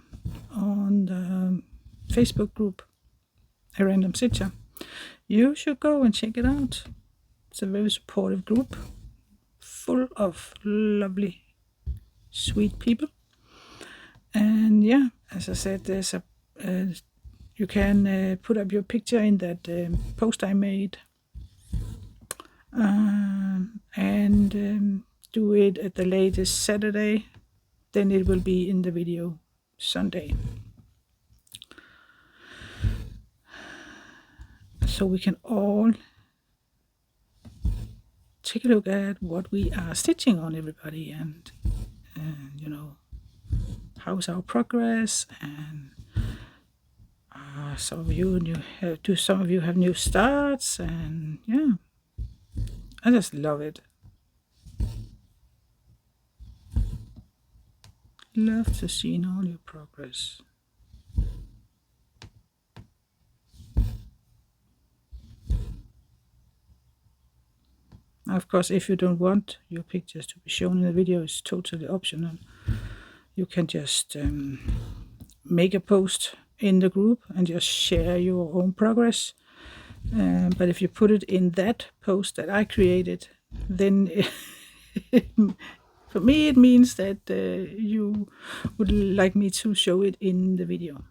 [SPEAKER 1] on the Facebook group, A Random Stitcher, you should go and check it out. It's a very supportive group, full of lovely, sweet people. And yeah, as I said, there's you can put up your picture in that post I made, and do it at the latest Saturday. Then it will be in the video Sunday. So we can all take a look at what we are stitching on, everybody, and how's our progress, and some of you have new starts, and yeah, I just love it. Love to see all your progress. Of course, if you don't want your pictures to be shown in the video, it's totally optional. You can just make a post in the group and just share your own progress. But if you put it in that post that I created, then for me it means that you would like me to show it in the video.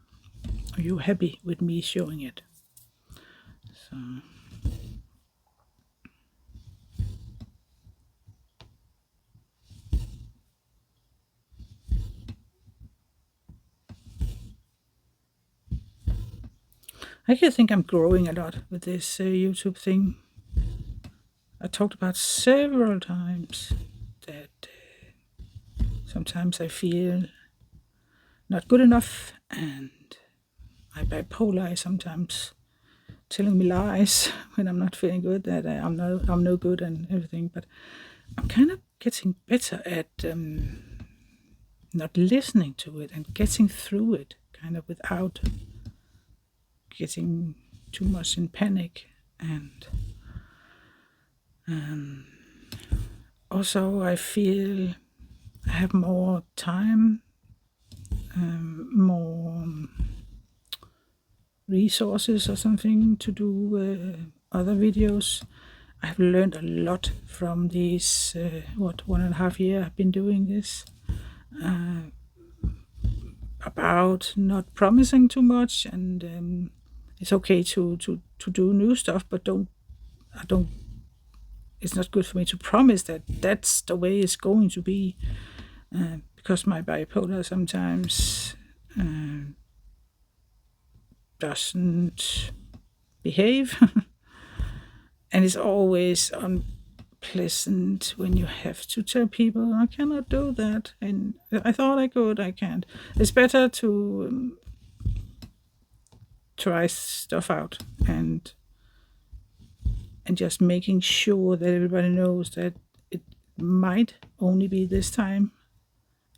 [SPEAKER 1] Are you happy with me showing it? So I can think I'm growing a lot with this YouTube thing. I talked about several times that sometimes I feel not good enough, and my bipolar is sometimes telling me lies when I'm not feeling good, that I'm no good and everything. But I'm kind of getting better at not listening to it and getting through it, kind of without getting too much in panic. And also I feel I have more time, more resources or something to do other videos. I've learned a lot from these 1.5 years I've been doing this, about not promising too much, and it's okay to do new stuff, but it's not good for me to promise that that's the way it's going to be, because my bipolar sometimes doesn't behave and it's always unpleasant when you have to tell people I cannot do that, and I thought I could, I can't. It's better to try stuff out and just making sure that everybody knows that it might only be this time.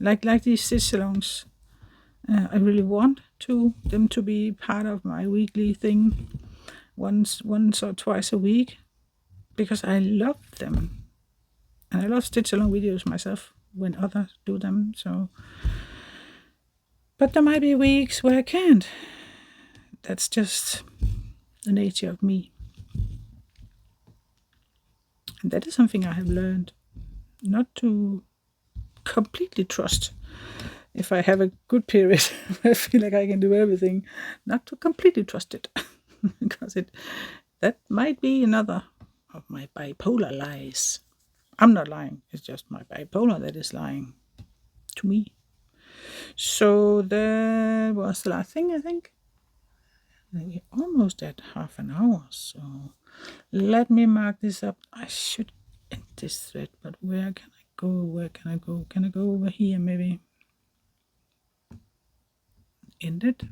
[SPEAKER 1] Like these stitch salons, I really want them to be part of my weekly thing, once or twice a week, because I love them, and I love stitch along videos myself when others do them. So, but there might be weeks where I can't. That's just the nature of me, and that is something I have learned not to completely trust. If I have a good period, I feel like I can do everything, not to completely trust it, because that might be another of my bipolar lies. I'm not lying, it's just my bipolar that is lying to me. So that was the last thing, I think. We're almost at half an hour, so let me mark this up. I should end this thread, but where can I go? Where can I go? Can I go over here maybe? End it.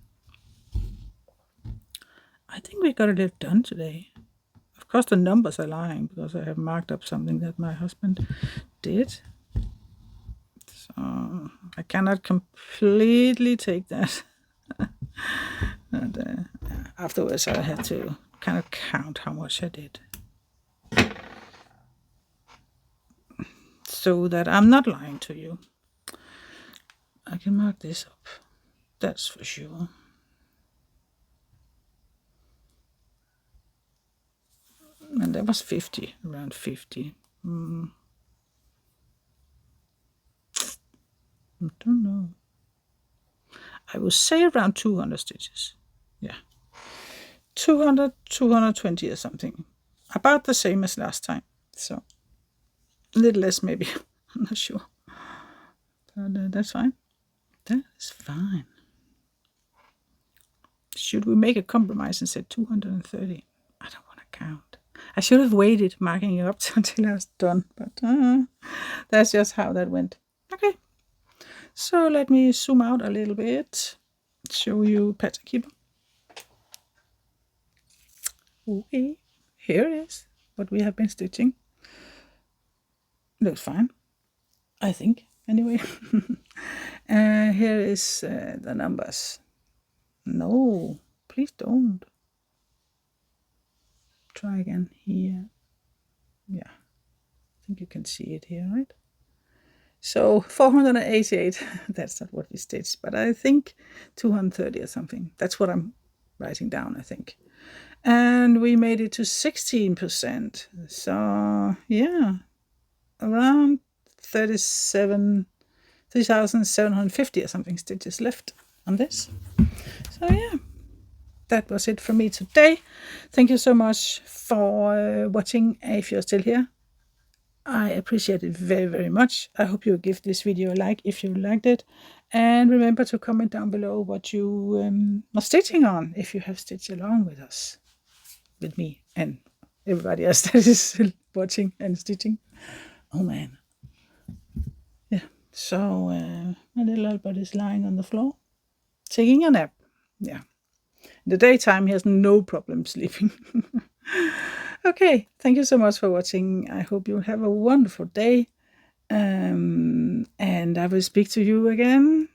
[SPEAKER 1] I think we got it done today. Of course, the numbers are lying because I have marked up something that my husband did. So I cannot completely take that. And afterwards, I had to kind of count how much I did, so that I'm not lying to you. I can mark this up, that's for sure. And that was 50, around 50. I don't know. I would say around 200 stitches. Yeah. 200, 220 or something. About the same as last time. So a little less maybe. I'm not sure. But that's fine. That is fine. Should we make a compromise and say 230? I don't want to count. I should have waited marking it up until I was done, but that's just how that went. Okay, so let me zoom out a little bit, show you pattern keeper. Okay, here it is, what we have been stitching. Looks fine, I think, anyway. Here is the numbers. No, please don't. Try again here. Yeah, I think you can see it here, right? So 488, that's not what we stitched, but I think 230 or something. That's what I'm writing down, I think. And we made it to 16%. So yeah, around 3,750 or something stitches left on this. So yeah, that was it for me today. Thank you so much for watching. If you're still here, I appreciate it very, very much. I hope you'll give this video a like if you liked it. And remember to comment down below what you are stitching on, if you have stitched along with us, with me and everybody else that is watching and stitching. Oh man. Yeah, so my little Albert is lying on the floor, taking a nap. Yeah. In the daytime, he has no problem sleeping. Okay, thank you so much for watching. I hope you have a wonderful day. And I will speak to you again.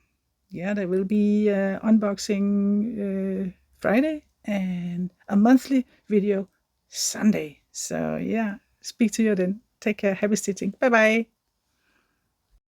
[SPEAKER 1] Yeah, there will be unboxing Friday and a monthly video Sunday. So yeah, speak to you then. Take care. Happy stitching. Bye bye.